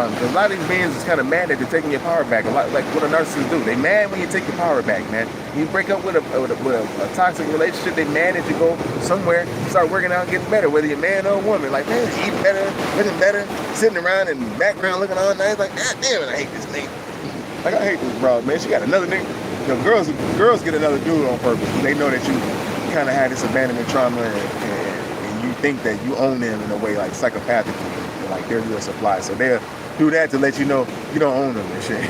because a lot of these beings is kind of mad that they're taking your power back. A lot like what a narcissist do. They mad when you take your power back, man. You break up with a toxic relationship. They mad that you go somewhere, start working out, getting better, whether you're a man or a woman. Like, man, eat better, looking better, sitting around in the background looking all nice. Like, God damn it, I hate this nigga. Like, I hate this broad, man. She got another nigga. You know, girls get another dude on purpose. They know that you kind of had this abandonment trauma and you think that you own them in a way, like psychopathically. Like they're your supply. So they'll do that to let you know you don't own them and shit.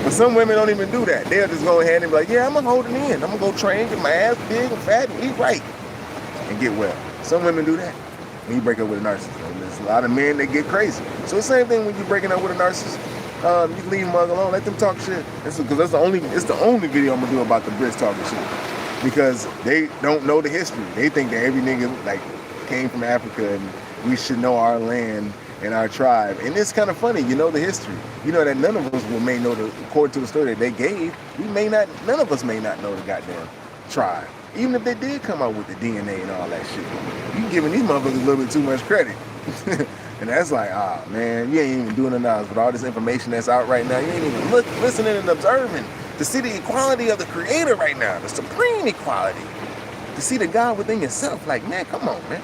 But some women don't even do that. They'll just go ahead and be like, yeah, I'm gonna hold it in. I'm gonna go train, get my ass big and fat and eat right and get well. Some women do that when you break up with a narcissist. And there's a lot of men that get crazy. So the same thing when you're breaking up with a narcissist. You leave them alone, let them talk shit. Because it's the only video I'm gonna do about the Brits talking shit. Because they don't know the history. They think that every nigga like came from Africa and we should know our land and our tribe. And it's kind of funny, you know the history. You know that none of us may know according to the story that they gave, none of us may not know the goddamn tribe. Even if they did come out with the DNA and all that shit, you giving these motherfuckers a little bit too much credit. And that's like, ah, man, you ain't even doing enough with all this information that's out right now. You ain't even listening and observing to see the equality of the Creator right now, the supreme equality. To see the God within yourself. Like, man, come on, man.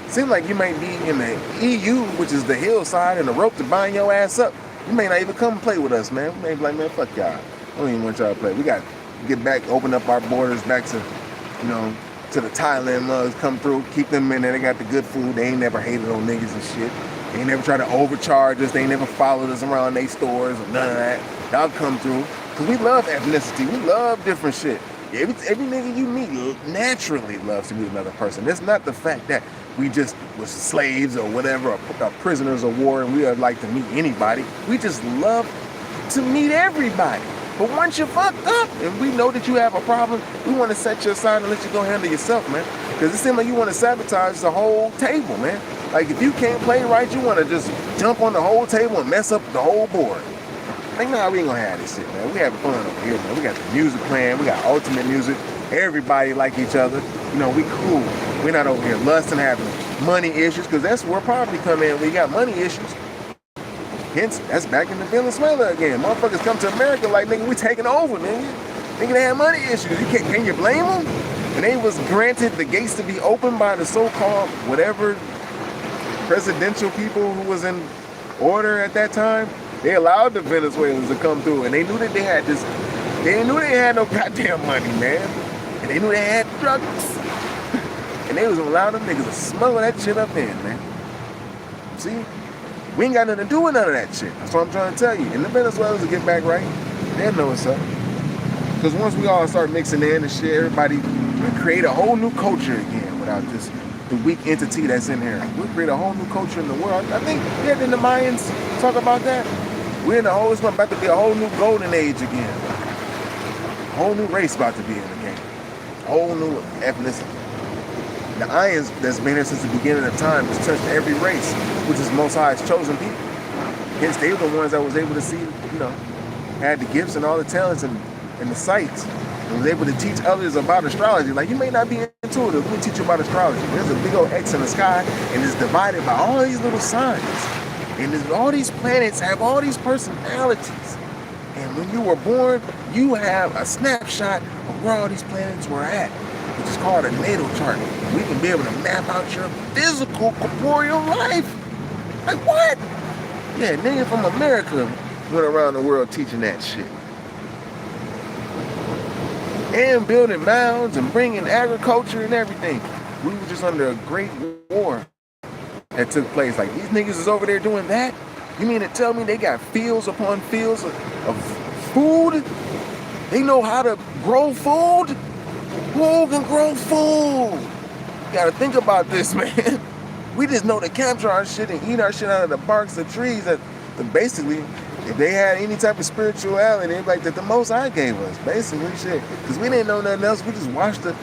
Seems like you might be in the EU, which is the hillside and the rope to bind your ass up. You may not even come and play with us, man. We may be like, man, fuck y'all. I don't even want y'all to play. We got to get back, open up our borders back to, you know, to the Thailand mugs, come through, keep them in there. They got the good food. They ain't never hated on niggas and shit. They ain't never tried to overcharge us. They ain't never followed us around their stores or none of that. Y'all come through. Because we love ethnicity. We love different shit. Every nigga you meet naturally loves to meet another person. It's not the fact that we just was slaves or whatever, or prisoners of war, and we would like to meet anybody. We just love to meet everybody. But once you're fucked up and we know that you have a problem, we want to set you aside and let you go handle yourself, man. Because it seems like you want to sabotage the whole table, man. Like if you can't play right, you want to just jump on the whole table and mess up the whole board. Like, nah, we ain't gonna have this shit, man. We having fun over here, man. We got the music playing, we got ultimate music. Everybody like each other. You know, we cool. We're not over here lusting, having money issues, because that's where poverty come in. We got money issues. Hence, that's back in Venezuela again. Motherfuckers come to America like, nigga, we taking over, nigga. Nigga, they have money issues. Can you blame them? And they was granted the gates to be opened by the so-called whatever presidential people who was in order at that time. They allowed the Venezuelans to come through, and they knew that they had this. They knew they had no goddamn money, man. And they knew they had drugs. And they was allowing them niggas to smuggle that shit up in, man. See? We ain't got nothing to do with none of that shit. That's what I'm trying to tell you. And the Venezuelans will get back right. They'll know what's up. Because once we all start mixing in and shit, everybody, we create a whole new culture again without just the weak entity that's in here. We'll create a whole new culture in the world. I think, yeah, didn't the Mayans talk about that? We're in the whole, it's about to be a whole new golden age again. A whole new race about to be in the game. A whole new ethnicity. The Ions that's been here since the beginning of time has touched every race, which is Most High's chosen people. Hence, they were the ones that was able to see, you know, had the gifts and all the talents and the sights, and was able to teach others about astrology. Like, you may not be intuitive, we'll teach you about astrology. There's a big old X in the sky, and it's divided by all these little signs. And all these planets have all these personalities. And when you were born, you have a snapshot of where all these planets were at, which is called a natal chart. We can be able to map out your physical, corporeal life. Like, what? Yeah, nigga from America went around the world teaching that shit. And building mounds and bringing agriculture and everything. We were just under a great war that took place. Like, these niggas is over there doing that? You mean to tell me they got fields upon fields of food? They know how to grow food? Who can grow food? You gotta think about this, man. We just know to capture our shit and eat our shit out of the barks of trees. That basically, if they had any type of spirituality, they'd be like that the Most High gave us, basically, shit. Because we didn't know nothing else. We just watched the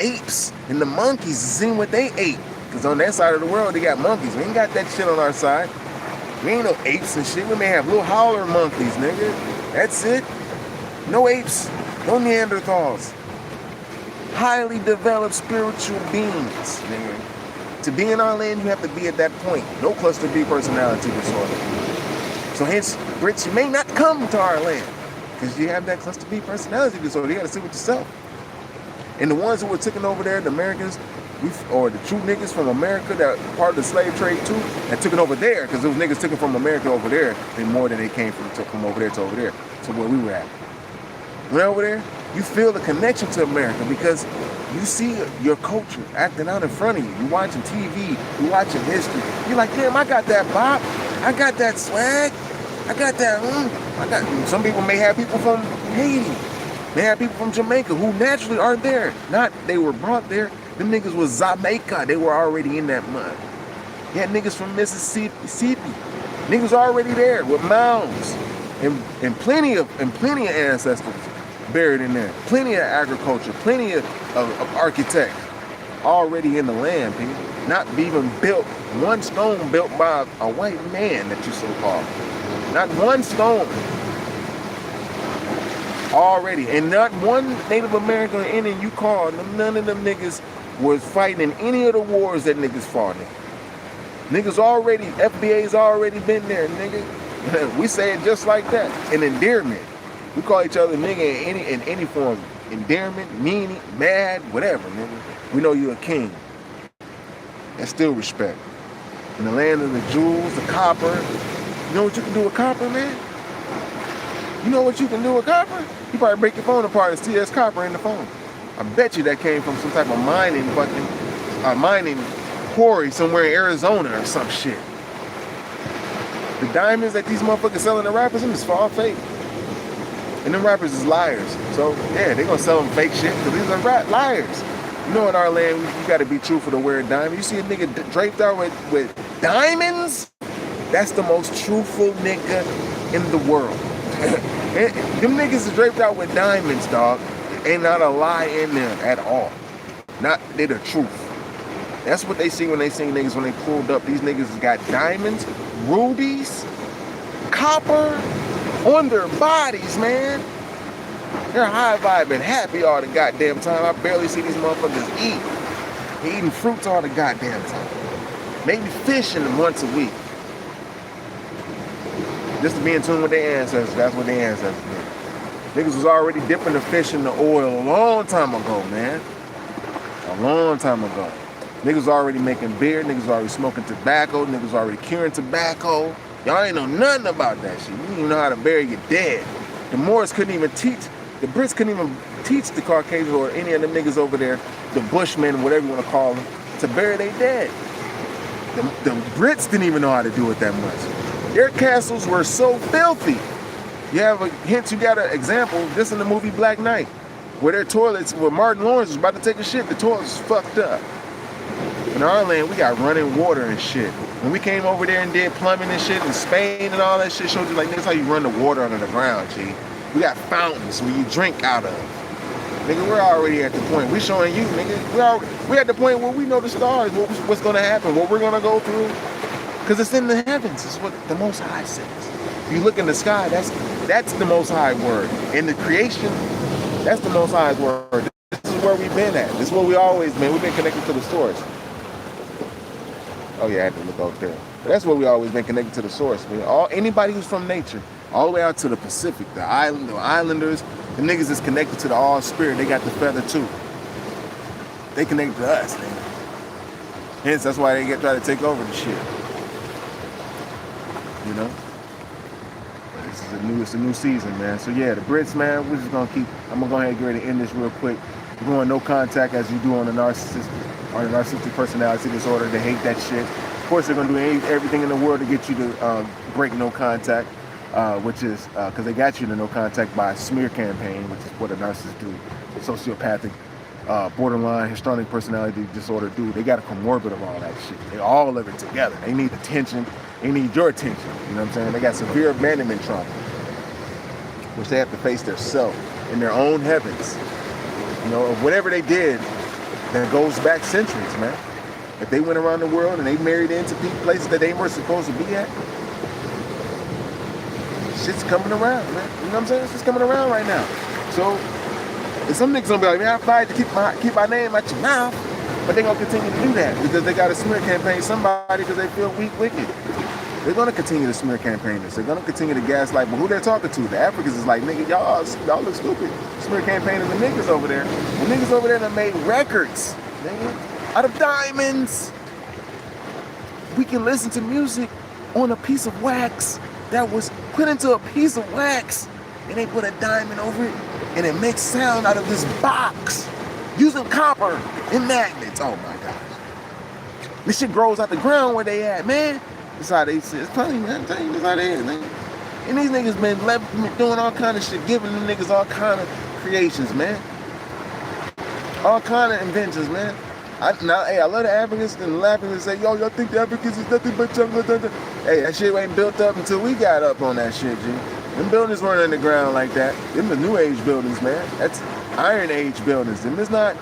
apes and the monkeys and seen what they ate. Because on that side of the world, they got monkeys. We ain't got that shit on our side. We ain't no apes and shit. We may have little howler monkeys, nigga. That's it. No apes. No Neanderthals. Highly developed spiritual beings, nigga. To be in our land, you have to be at that point. No cluster B personality disorder. So hence, Brits, you may not come to our land because you have that cluster B personality disorder. You got to sit with yourself. And the ones who were taking over there, the Americans, or the true niggas from America that part of the slave trade too, that took it over there, because those niggas took it from America over there, and more than they came from over there to over there, to where we were at. When over there, you feel the connection to America because you see your culture acting out in front of you. You're watching TV, you're watching history. You're like, damn, I got that bop, I got that swag, I got that, some people may have people from Haiti, they have people from Jamaica who naturally are there. Not they were brought there. Them niggas was Jamaica. They were already in that mud. You had niggas from Mississippi. Niggas already there with mounds and plenty of ancestors buried in there. Plenty of agriculture. Plenty of architects already in the land, people. Not even built. One stone built by a white man that you so call. Not one stone. Already. And not one Native American or Indian you call, none of them niggas was fighting in any of the wars that niggas fought in. Niggas already, FBA's already been there, nigga. We say it just like that. An endearment. We call each other nigga in any form. Endearment, meaning, mad, whatever, nigga. We know you're a king. That's still respect. In the land of the jewels, the copper. You know what you can do with copper, man? You know what you can do with copper? You probably break your phone apart and see there's copper in the phone. I bet you that came from some type of mining quarry somewhere in Arizona or some shit. The diamonds that these motherfuckers selling to rappers, them is all fake. And them rappers is liars. So yeah, they gonna sell them fake shit because these are liars. You know, in our land, you gotta be truthful to wear a diamond. You see a nigga draped out with diamonds? That's the most truthful nigga in the world. Them niggas is draped out with diamonds, dog. Ain't not a lie in there at all. They're the truth. That's what they see when they see niggas when they pulled up. These niggas got diamonds, rubies, copper on their bodies, man. They're high vibing, happy all the goddamn time. I barely see these motherfuckers eat. They eating fruits all the goddamn time. Maybe fishing once a week. Just to be in tune with their ancestors. That's what their ancestors did. Niggas was already dipping the fish in the oil a long time ago, man. A long time ago. Niggas was already making beer. Niggas was already smoking tobacco. Niggas was already curing tobacco. Y'all ain't know nothing about that shit. You didn't even know how to bury your dead. The Moors couldn't even teach, the Brits couldn't even teach the Caucasians or any of them niggas over there, the Bushmen, whatever you want to call them, to bury their dead. The Brits didn't even know how to do it that much. Their castles were so filthy. You have a hint, you got an example, this in the movie Black Knight, where their toilets, where Martin Lawrence was about to take a shit, the toilets was fucked up. In our land, we got running water and shit. When we came over there and did plumbing and shit in Spain and all that shit, showed you like, that's how you run the water under the ground, G. We got fountains where you drink out of. Nigga, we're already at the point. We showing you, nigga. We're at the point where we know the stars, what's gonna happen, what we're gonna go through. Because it's in the heavens. It's what the Most High says. If you look in the sky, that's the Most High word. In the creation, that's the Most High's word. This is where we've been at. This is where we always been. We've been connected to the source. Oh yeah, I had to look out there. But that's where we always been connected to the source. Man. Anybody who's from nature, all the way out to the Pacific, the islanders, the niggas is connected to the all spirit. They got the feather too. They connected to us, nigga. Hence, that's why they try to take over the shit. You know? It's a new season, man. So yeah, the Brits, man, we're just gonna I'm gonna go ahead and get ready to end this real quick. We're going no contact as you do on the narcissistic personality disorder. They hate that shit. Of course, they're gonna do everything in the world to get you to break no contact, which is because they got you to no contact by a smear campaign, which is what a narcissist do. Sociopathic, borderline, histrionic personality disorder do. They got a comorbid of all that shit. They all live it together. They need attention. They need your attention. You know what I'm saying? They got severe abandonment trauma, which they have to face their self in their own heavens. You know, of whatever they did that goes back centuries, man. If they went around the world and they married into places that they weren't supposed to be at, shit's coming around, man. You know what I'm saying? It's just coming around right now. So, and some niggas gonna be like, man, I tried to keep my name out your mouth, but they gonna continue to do that because they got a smear campaign somebody because they feel weak, wicked. They're gonna continue to smear campaign this. They're gonna continue to gaslight, but who they're talking to? The Africans is like, nigga, y'all look stupid. Smear campaigning the niggas over there. The niggas over there that made records, nigga, out of diamonds. We can listen to music on a piece of wax that was put into a piece of wax, and they put a diamond over it, and it makes sound out of this box using copper and magnets. Oh my gosh. This shit grows out the ground where they at, man. That's how they say. It's funny, man. I'm telling you, that's how they is, man. And these niggas been doing all kind of shit, giving them niggas all kind of creations, man. All kind of inventions, man. I love the Africans and laughing and say, yo, y'all think the Africans is nothing but jungle. Hey, that shit ain't built up until we got up on that shit, G. Them buildings weren't underground like that. Them the New Age buildings, man. That's Iron Age buildings. Them is not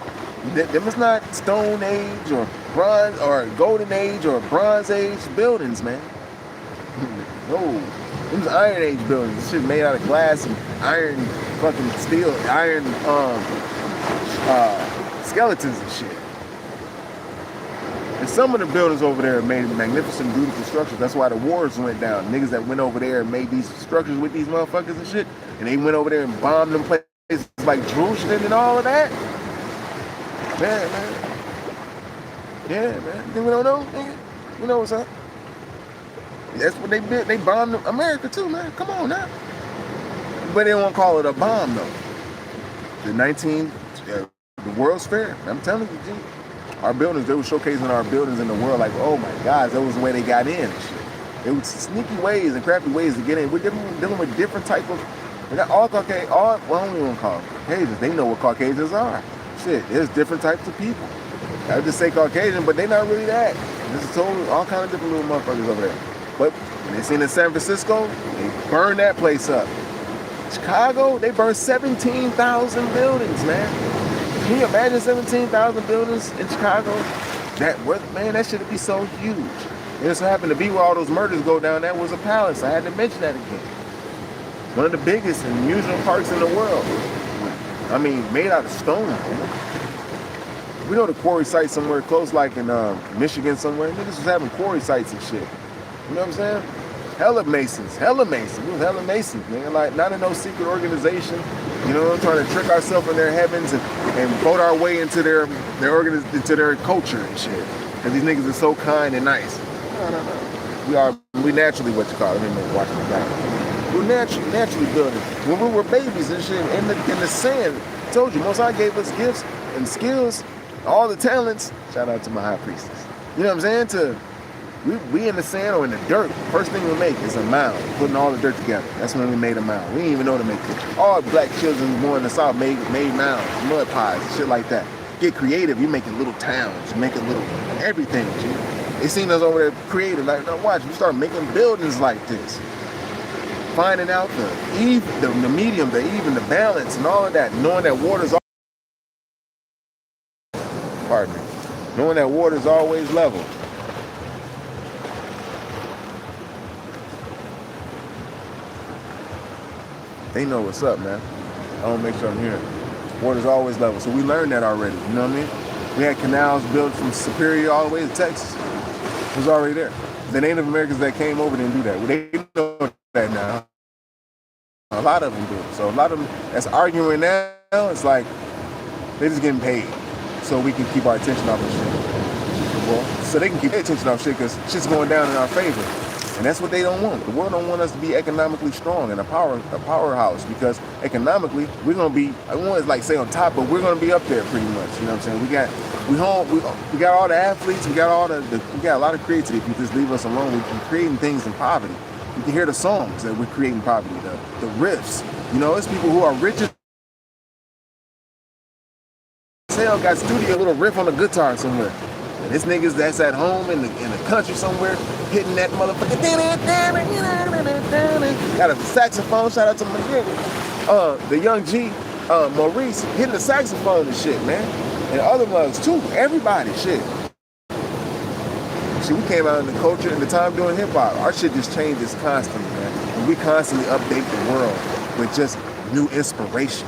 Stone Age or Bronze or Golden Age or Bronze Age buildings, man. No. Them was Iron Age buildings. This shit made out of glass and iron, fucking steel, iron skeletons and shit. And some of the buildings over there made magnificent, beautiful structures. That's why the wars went down. Niggas that went over there and made these structures with these motherfuckers and shit, and they went over there and bombed them places like Jerusalem and all of that. Man. Yeah, man. We don't know, nigga. We know what's up. That's what they did. They bombed America too, man. Come on now. But they won't call it a bomb though. The World's Fair. I'm telling you, G. Our buildings, they were showcasing our buildings in the world like, oh my gosh, that was the way they got in and shit. It was sneaky ways and crappy ways to get in. We're dealing with different type of, all Caucasians, well, I don't even call them Caucasians. They know what Caucasians are. Shit, there's different types of people. I would just say Caucasian, but they're not really that. There's totally all kind of different little motherfuckers over there. But when they seen in San Francisco, they burned that place up. Chicago, they burned 17,000 buildings, man. Can you imagine 17,000 buildings in Chicago? Man, that should be so huge. It just happened to be where all those murders go down. That was a palace. I had to mention that again. One of the biggest amusement parks in the world. I mean, made out of stone, man. We know the quarry site somewhere close, like in Michigan somewhere. Niggas was having quarry sites and shit. You know what I'm saying? Hella Masons. It was hella Masons, man. Like, not in no secret organization. You know, trying to trick ourselves in their heavens and vote our way into their culture and shit. Because these niggas are so kind and nice. No. We naturally, what you call it, watching the back. We're naturally building. When we were babies and shit, in the sand, I told you, Most High gave us gifts and skills, all the talents. Shout out to my high priestess. You know what I'm saying? We in the sand or in the dirt. First thing we make is a mound, putting all the dirt together. That's when we made a mound. We didn't even know to make it. All black children born in the South made mounds, mud pies, shit like that. Get creative. You making little towns, you making little everything. G. They seen us over there creative. Like, now watch, we start making buildings like this. Finding out the medium, the even, the balance, and all of that. Knowing that water's knowing that water's always level. They know what's up, man. I want to make sure I'm here. Water's always level. So we learned that already, you know what I mean? We had canals built from Superior all the way to Texas. It was already there. The Native Americans that came over didn't do that. Well, they know that now. A lot of them do. So a lot of them that's arguing now, it's like they're just getting paid so we can keep our attention off of shit. Well, so they can keep their attention off shit because shit's going down in our favor. And that's what they don't want. The world don't want us to be economically strong and a powerhouse, because economically we're gonna be, I don't want to like say on top, but we're gonna be up there pretty much. You know what I'm saying? We got all the athletes, we got a lot of creativity. If you just leave us alone, we're creating things in poverty. You can hear the songs that we're creating poverty, the riffs. You know, it's people who are richer. Sale got studio, a little riff on the guitar somewhere. And this niggas that's at home in the country somewhere hitting that motherfucker. Got a saxophone. Shout out to my nigga, the young G, Maurice, hitting the saxophone and shit, man. And other ones too. Everybody, shit. See, we came out in the culture and the time doing hip hop. Our shit just changes constantly, man. And we constantly update the world with just new inspiration,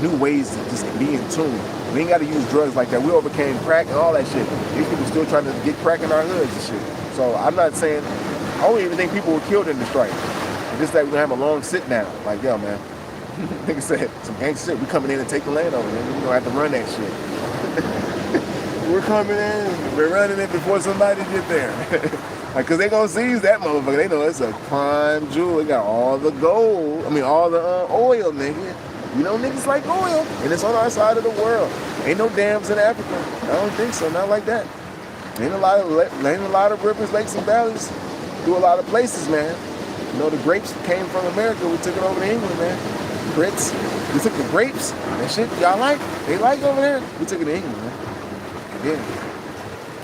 new ways to just be in tune. We ain't got to use drugs like that. We overcame crack and all that shit. These people still trying to get crack in our hoods and shit. So I'm not saying, I don't even think people were killed in the strike. It's just that we're going to have a long sit down. Like, yo, man, nigga said, some gangster shit, we coming in and take the land over, man. We don't have to run that shit. We're coming in, we're running it before somebody get there. Like, cause they gonna seize that motherfucker. They know it's a prime jewel. It got all the gold, all the oil, nigga. You know niggas like oil, and it's on our side of the world. Ain't no dams in Africa. I don't think so, not like that. Ain't a lot of rivers, lakes, and valleys through a lot of places, man. You know, the grapes came from America. We took it over to England, man. BRITS. We took the grapes and shit. Y'all like? They like over there. We took it to England, man. Yeah.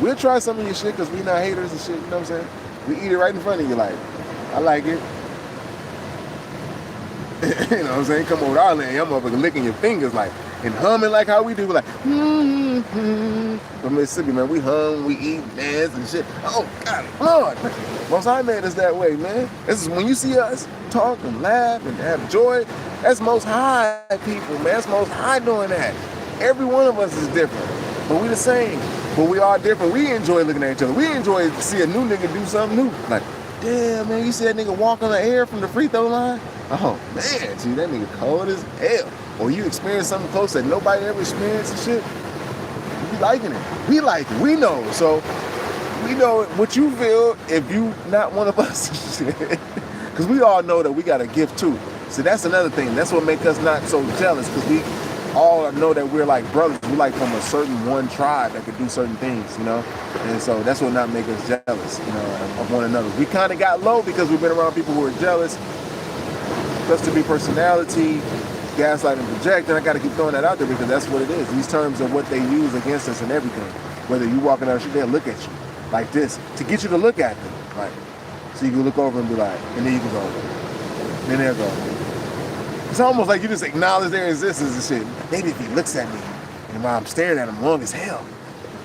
We'll try some of your shit because we not haters and shit. You know what I'm saying? We eat it right in front of you, like, I like it. You know what I'm saying? Come over to our land, y'all motherfucking licking your fingers like, and humming like how we do, like, From Mississippi, man, we hum, we eat, dance and shit. Oh, God, Lord. Most High made us that way, man. This is when you see us talk and laugh and have joy, that's Most High people, man. That's Most High doing that. Every one of us is different, but we the same. But we are different. We enjoy looking at each other. We enjoy to see a new nigga do something new. Like, damn, man, you see that nigga walk on the air from the free throw line? Oh, man, gee, that nigga cold as hell. Or you experience something close that nobody ever experienced and shit. We liking it. We like it. We know. So, we know what you feel if you not one of us. Because we all know that we got a gift too. So that's another thing. That's what makes us not so jealous, because we all know that we're like brothers. We like from a certain one tribe that could do certain things, you know? And so that's what not make us jealous, you know, of one another. We kind of got low because we've been around people who are jealous. Just to be personality, gaslight and project, and I got to keep throwing that out there because that's what it is. These terms are what they use against us and everything. Whether you walking down the street, they'll look at you like this to get you to look at them. Like, so you can look over and be like, and then you can go, then they'll go. It's almost like you just acknowledge their existence and shit. Maybe if he looks at me and while I'm staring at him long as hell,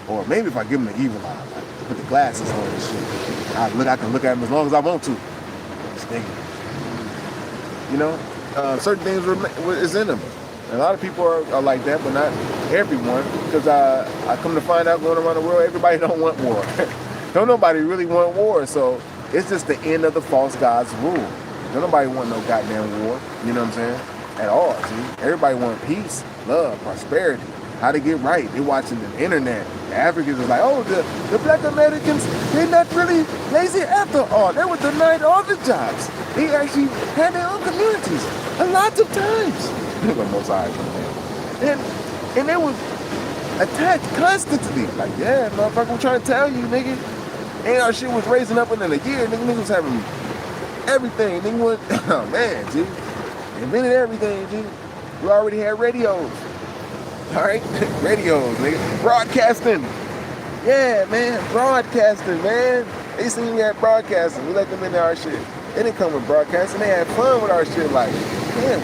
or maybe if I give him the evil eye, like put the glasses on and shit, I can look at him as long as I want to. This nigga. You know, certain things is in them. And a lot of people are like that, but not everyone. Because I come to find out, going around the world, everybody don't want war. Don't nobody really want war. So it's just the end of the false god's rule. Don't nobody want no goddamn war. You know what I'm saying? At all. See? Everybody want peace, love, prosperity, how to get right. They're watching the internet. The Africans is like, oh, the black Americans, they're not really lazy after all. They were denied all the jobs. They actually had their own communities a lot of times. Most eyes on that. And they was attacked constantly. Like, yeah, motherfucker, we're trying to tell you, nigga. And our shit was raising up within a year. Niggas was having everything. Nigga was, oh man, G. Invented everything, G. We already had radios. All right? Radios, nigga. Broadcasting. Yeah, man. Broadcasting, man. They seen we had broadcasting. We let them into our shit. They didn't come with broadcasting. They had fun with our shit. Like, damn.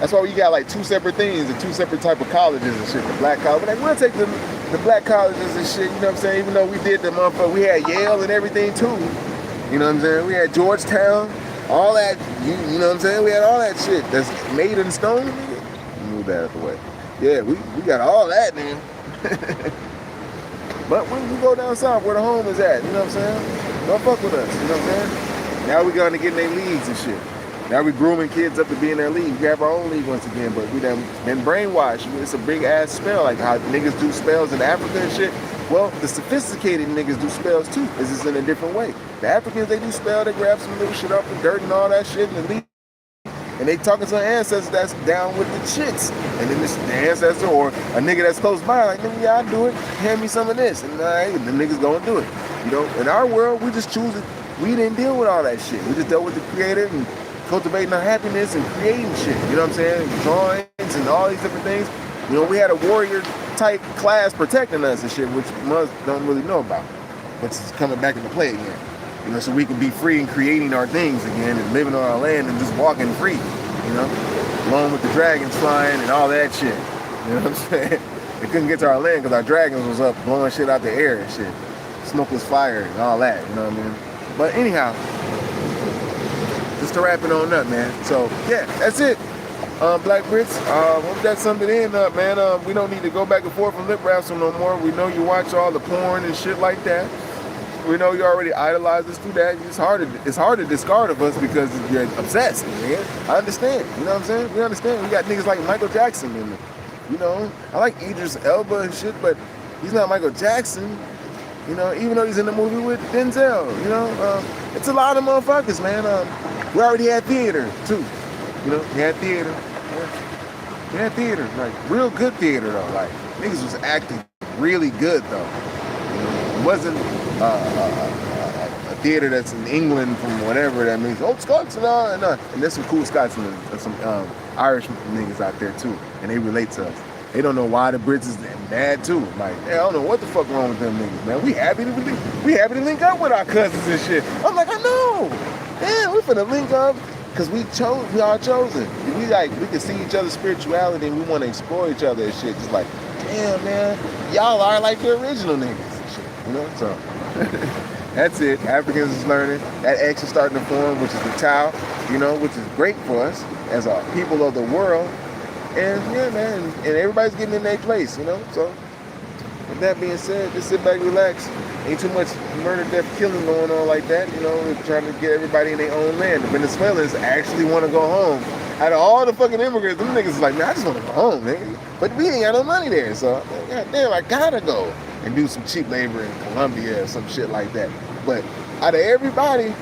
That's why we got like two separate things and two separate type of colleges and shit. The black college. But like, we'll take the black colleges and shit, you know what I'm saying? Even though we did the motherfucker, we had Yale and everything too. You know what I'm saying? We had Georgetown, all that, you know what I'm saying? We had all that shit that's made in stone. Move that out the way. Yeah, we got all that, man. But when you go down south where the home is at, you know what I'm saying? Don't fuck with us, you know what I'm saying? Now we going to get in their leagues and shit. Now we grooming kids up to be in their league. We have our own league once again, but we done been brainwashed. It's a big ass spell, like how niggas do spells in Africa and shit. Well, the sophisticated niggas do spells too. It's just in a different way. The Africans, they do spell, they grab some little shit off the dirt and all that shit and leave. And they talking to an ancestor that's down with the shits. And then the ancestor or a nigga that's close by, like, nigga, yeah, I do it. Hand me some of this. And the niggas gonna do it. You know, in our world, we just choose it. We didn't deal with all that shit. We just dealt with the creator and cultivating our happiness and creating shit. You know what I'm saying? Drawings and all these different things. You know, we had a warrior type class protecting us and shit, which most don't really know about. But it's coming back into play again. You know, so we can be free and creating our things again and living on our land and just walking free, you know, along with the dragons flying and all that shit. You know what I'm saying? They couldn't get to our land because our dragons was up blowing shit out the air and shit. Smoke was fire and all that, you know what I mean? But anyhow, just to wrap it on up, man. So, yeah, that's it. Black Brits, hope that summed it in up, man. We don't need to go back and forth and lip wrestle no more. We know you watch all the porn and shit like that. We know you already idolize us through that. It's hard to discard of us because you're obsessed, man. I understand. You know what I'm saying? We understand. We got niggas like Michael Jackson in it. You know, I like Idris Elba and shit, but he's not Michael Jackson. You know, even though he's in the movie with Denzel. You know, it's a lot of motherfuckers, man. We already had theater too. You know, we had theater. Yeah. We had theater, like real good theater though. Like niggas was acting really good though. You know, it wasn't a theater that's in England from whatever that means. Old Scots and all, and there's some cool Scots and some Irish niggas out there too, and they relate to us. They don't know why the Brits is mad too. Like, hey, I don't know what the fuck wrong with them niggas, man. We happy to link up with our cousins and shit. I'm like, I know. Damn, we finna link up because we are chosen. We can see each other's spirituality and we want to explore each other and shit. Just like, damn, man, y'all are like the original niggas and shit. You know, so That's it. Africans is learning. That X is starting to form, which is the Tau, you know, which is great for us as a people of the world. And yeah, man, and everybody's getting in their place, you know. So with that being said, just sit back, relax. Ain't too much murder, death, killing going on like that, you know. We're trying to get everybody in their own land. The Venezuelans actually want to go home. Out of all the fucking immigrants, them niggas is like, man, I just want to go home, nigga. But we ain't got no money there, so God damn, I gotta go and do some cheap labor in Colombia or some shit like that. But out of everybody,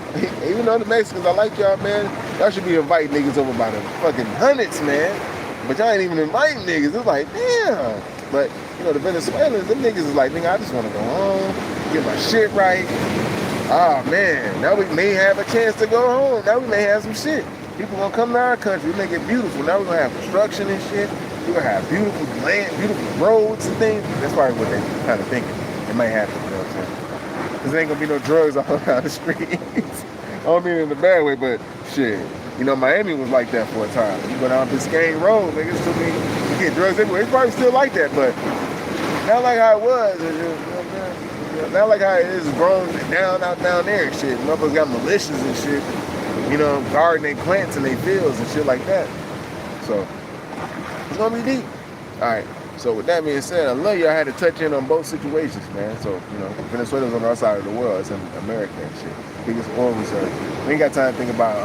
even though the Mexicans, I like y'all, man, y'all should be inviting niggas over by the fucking hundreds, man. But y'all ain't even inviting niggas. It's like, damn. But, you know, the Venezuelans, them niggas is like, nigga, I just want to go home, get my shit right. Oh, man, now we may have a chance to go home. Now we may have some shit. People gonna come to our country, we make it beautiful. Now we're gonna have construction and shit. We're gonna have beautiful land, beautiful roads and things. That's probably what they kind of thinking. It might happen, you know what I'm saying? Because there ain't gonna be no drugs all around the streets. I don't mean it in a bad way, but shit. You know, Miami was like that for a time. You go down Biscayne Road, niggas still be, you get drugs everywhere. It's probably still like that, but not like how it was. You know, not like how it is grown out down there and shit. Motherfuckers got militias and shit. You know, guarding their plants and their fields and shit like that. So, it's gonna be deep. Alright, so with that being said, I love y'all had to touch in on both situations, man. So, you know, Venezuela's on our side of the world. It's in America and shit. Biggest oil reserve. We ain't got time to think about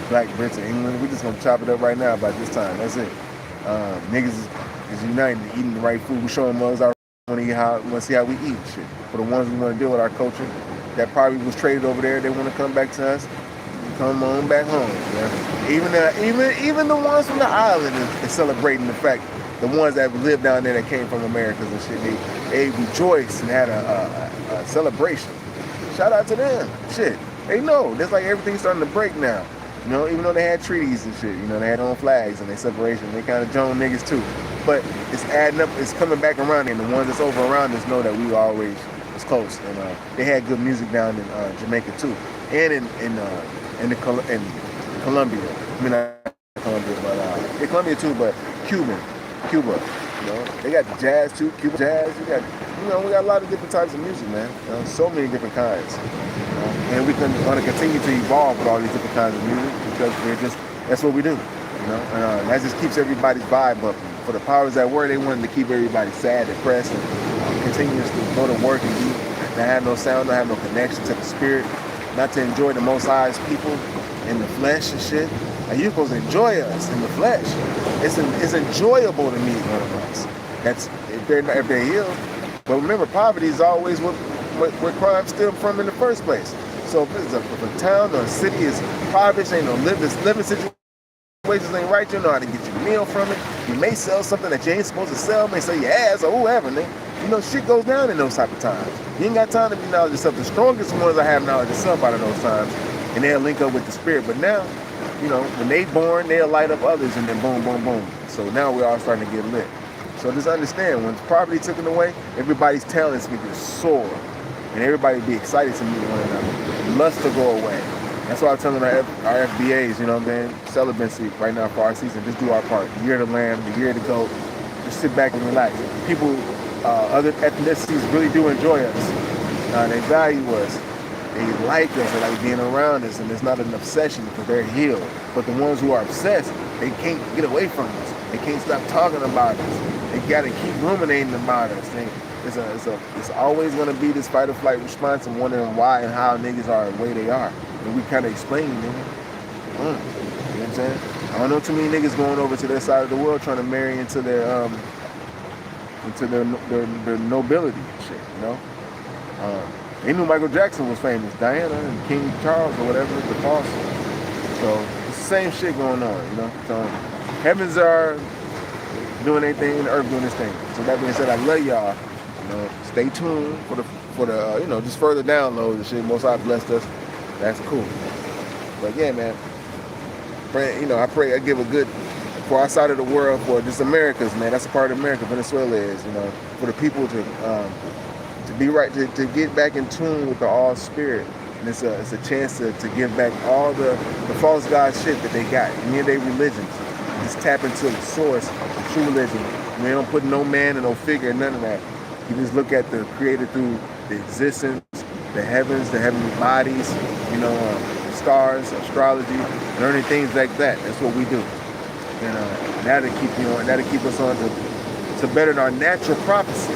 Black Brits in England. We just gonna chop it up right now by this time. That's it. Niggas is united, eating the right food. We showing mothers our want to see how we eat shit. For the ones who want to deal with our culture, that probably was traded over there, they want to come back to us. Come on back home, man. Even the ones from the island is celebrating the fact, the ones that live down there that came from Americas and shit, they rejoiced and had a celebration. Shout out to them. Shit. They know. That's like everything's starting to break now. You know, even though they had treaties and shit, you know, they had their own flags and their separation. They kind of joined niggas too. But it's adding up, it's coming back around, and the ones that's over around us know that we always was close. And they had good music down in Jamaica too. And in Colombia. I mean, not Colombia, but Colombia too, but Cuba. You know, they got the jazz too, Cuba jazz. We got a lot of different types of music, man. You know, so many different kinds. And we want to continue to evolve with all these different kinds of music because that's what we do. You know, and that just keeps everybody's vibe up. For the powers that were, they wanted to keep everybody sad, depressed, and continuously go to work and eat. Not have no sound, not have no connection to the spirit. Not to enjoy the Most High's people in the flesh and shit. Like, you're supposed to enjoy us in the flesh. It's enjoyable to meet one of us. That's if they're healed. But remember, poverty is always where crime stem from in the first place. So if a town or a city is impoverished, ain't no living situations ain't right, you know how to get your meal from it. You may sell something that you ain't supposed to sell, may sell your ass or whoever, nigga. You know, shit goes down in those type of times. You ain't got time to be knowledge of self. The strongest ones I have knowledge of self out of those times, and they'll link up with the spirit. But now, you know, when they born, they'll light up others, and then boom, boom, boom. So now we're all starting to get lit. So just understand, when poverty taken away, everybody's talents get to soar, and everybody be excited to meet one another. Lust to go away. That's why I'm telling our FBAs, you know what I'm saying, celibacy right now for our season. Just do our part. The year of the lamb, the year to go. Just sit back and relax. People, other ethnicities really do enjoy us. They value us. They like us. They like being around us, and it's not an obsession because they're healed. But the ones who are obsessed, they can't get away from us. They can't stop talking about us. They got to keep ruminating about us. It's always going to be this fight or flight response and wondering why and how niggas are the way they are. And we kind of explain, nigga. You know what I'm saying? I don't know too many niggas going over to their side of the world trying to marry into their nobility and shit, you know? They knew Michael Jackson was famous, Diana and King Charles or whatever, the boss. So it's the same shit going on, you know? So heavens are doing their thing and the earth doing its thing. So that being said, I love y'all. You know, stay tuned for the you know, just further downloads and shit. Most I blessed us. That's cool. But yeah, man. Pray, you know, I pray I give a good for our side of the world, for just America's, man. That's a part of America. Venezuela is, you know, for the people to be right, to get back in tune with the all spirit. And it's a chance to give back all the false god shit that they got, any of their religions. Just tap into the source, the true religion. And they don't put no man and no figure, none of that. You just look at the creator through the existence, the heavens, the heavenly bodies, you know, stars, astrology, learning things like that. That's what we do. And that'll keep, you know, that'll keep us on to better our natural prophecy.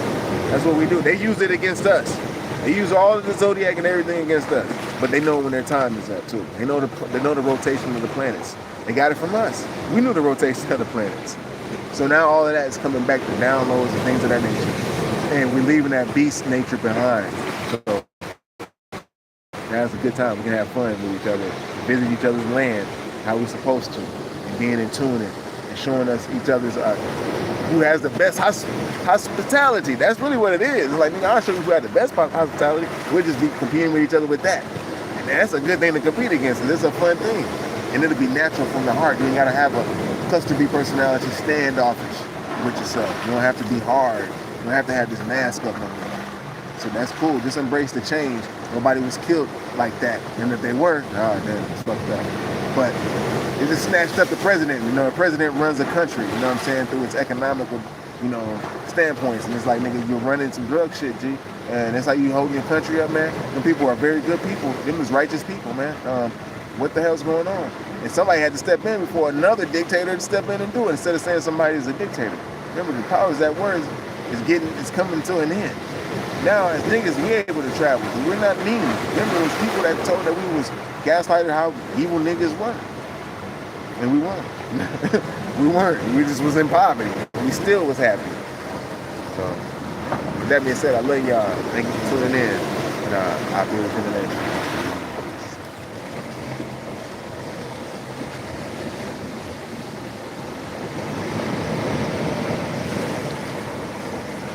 That's what we do. They use it against us. They use all of the zodiac and everything against us, but they know when their time is up too. They know the rotation of the planets. They got it from us. We knew the rotation of the planets. So now all of that is coming back to downloads and things of that nature, and we're leaving that beast nature behind. So now's a good time. We can have fun with each other, visit each other's land how we're supposed to, and being in tune and showing us each other's who has the best hospitality. That's really what it is. It's like, I'll show you who has the best hospitality. We'll just be competing with each other with that. And that's a good thing to compete against. And it's a fun thing. And it'll be natural from the heart. You ain't got to have a cluster B personality standoffish with yourself. You don't have to be hard. You don't have to have this mask up on you. So that's cool. Just embrace the change. Nobody was killed like that. And if they were, oh, damn, it's fucked up. But it just snatched up the president. You know, the president runs a country, you know what I'm saying, through its economical, you know, standpoints. And it's like, nigga, you're running some drug shit, G. And that's how you holding your country up, man. Them people are very good people. Them is righteous people, man. What the hell's going on? And somebody had to step in before another dictator to step in and do it, instead of saying somebody is a dictator. Remember, the powers that were is coming to an end. Now, as niggas, we able to travel. We're not mean. Remember, those people that told that we was gaslighted how evil niggas were. And we weren't. We weren't. We just was in poverty. We still was happy. So, with that being said, I love y'all. Thank you for tuning in. And I'll be with you in the next one.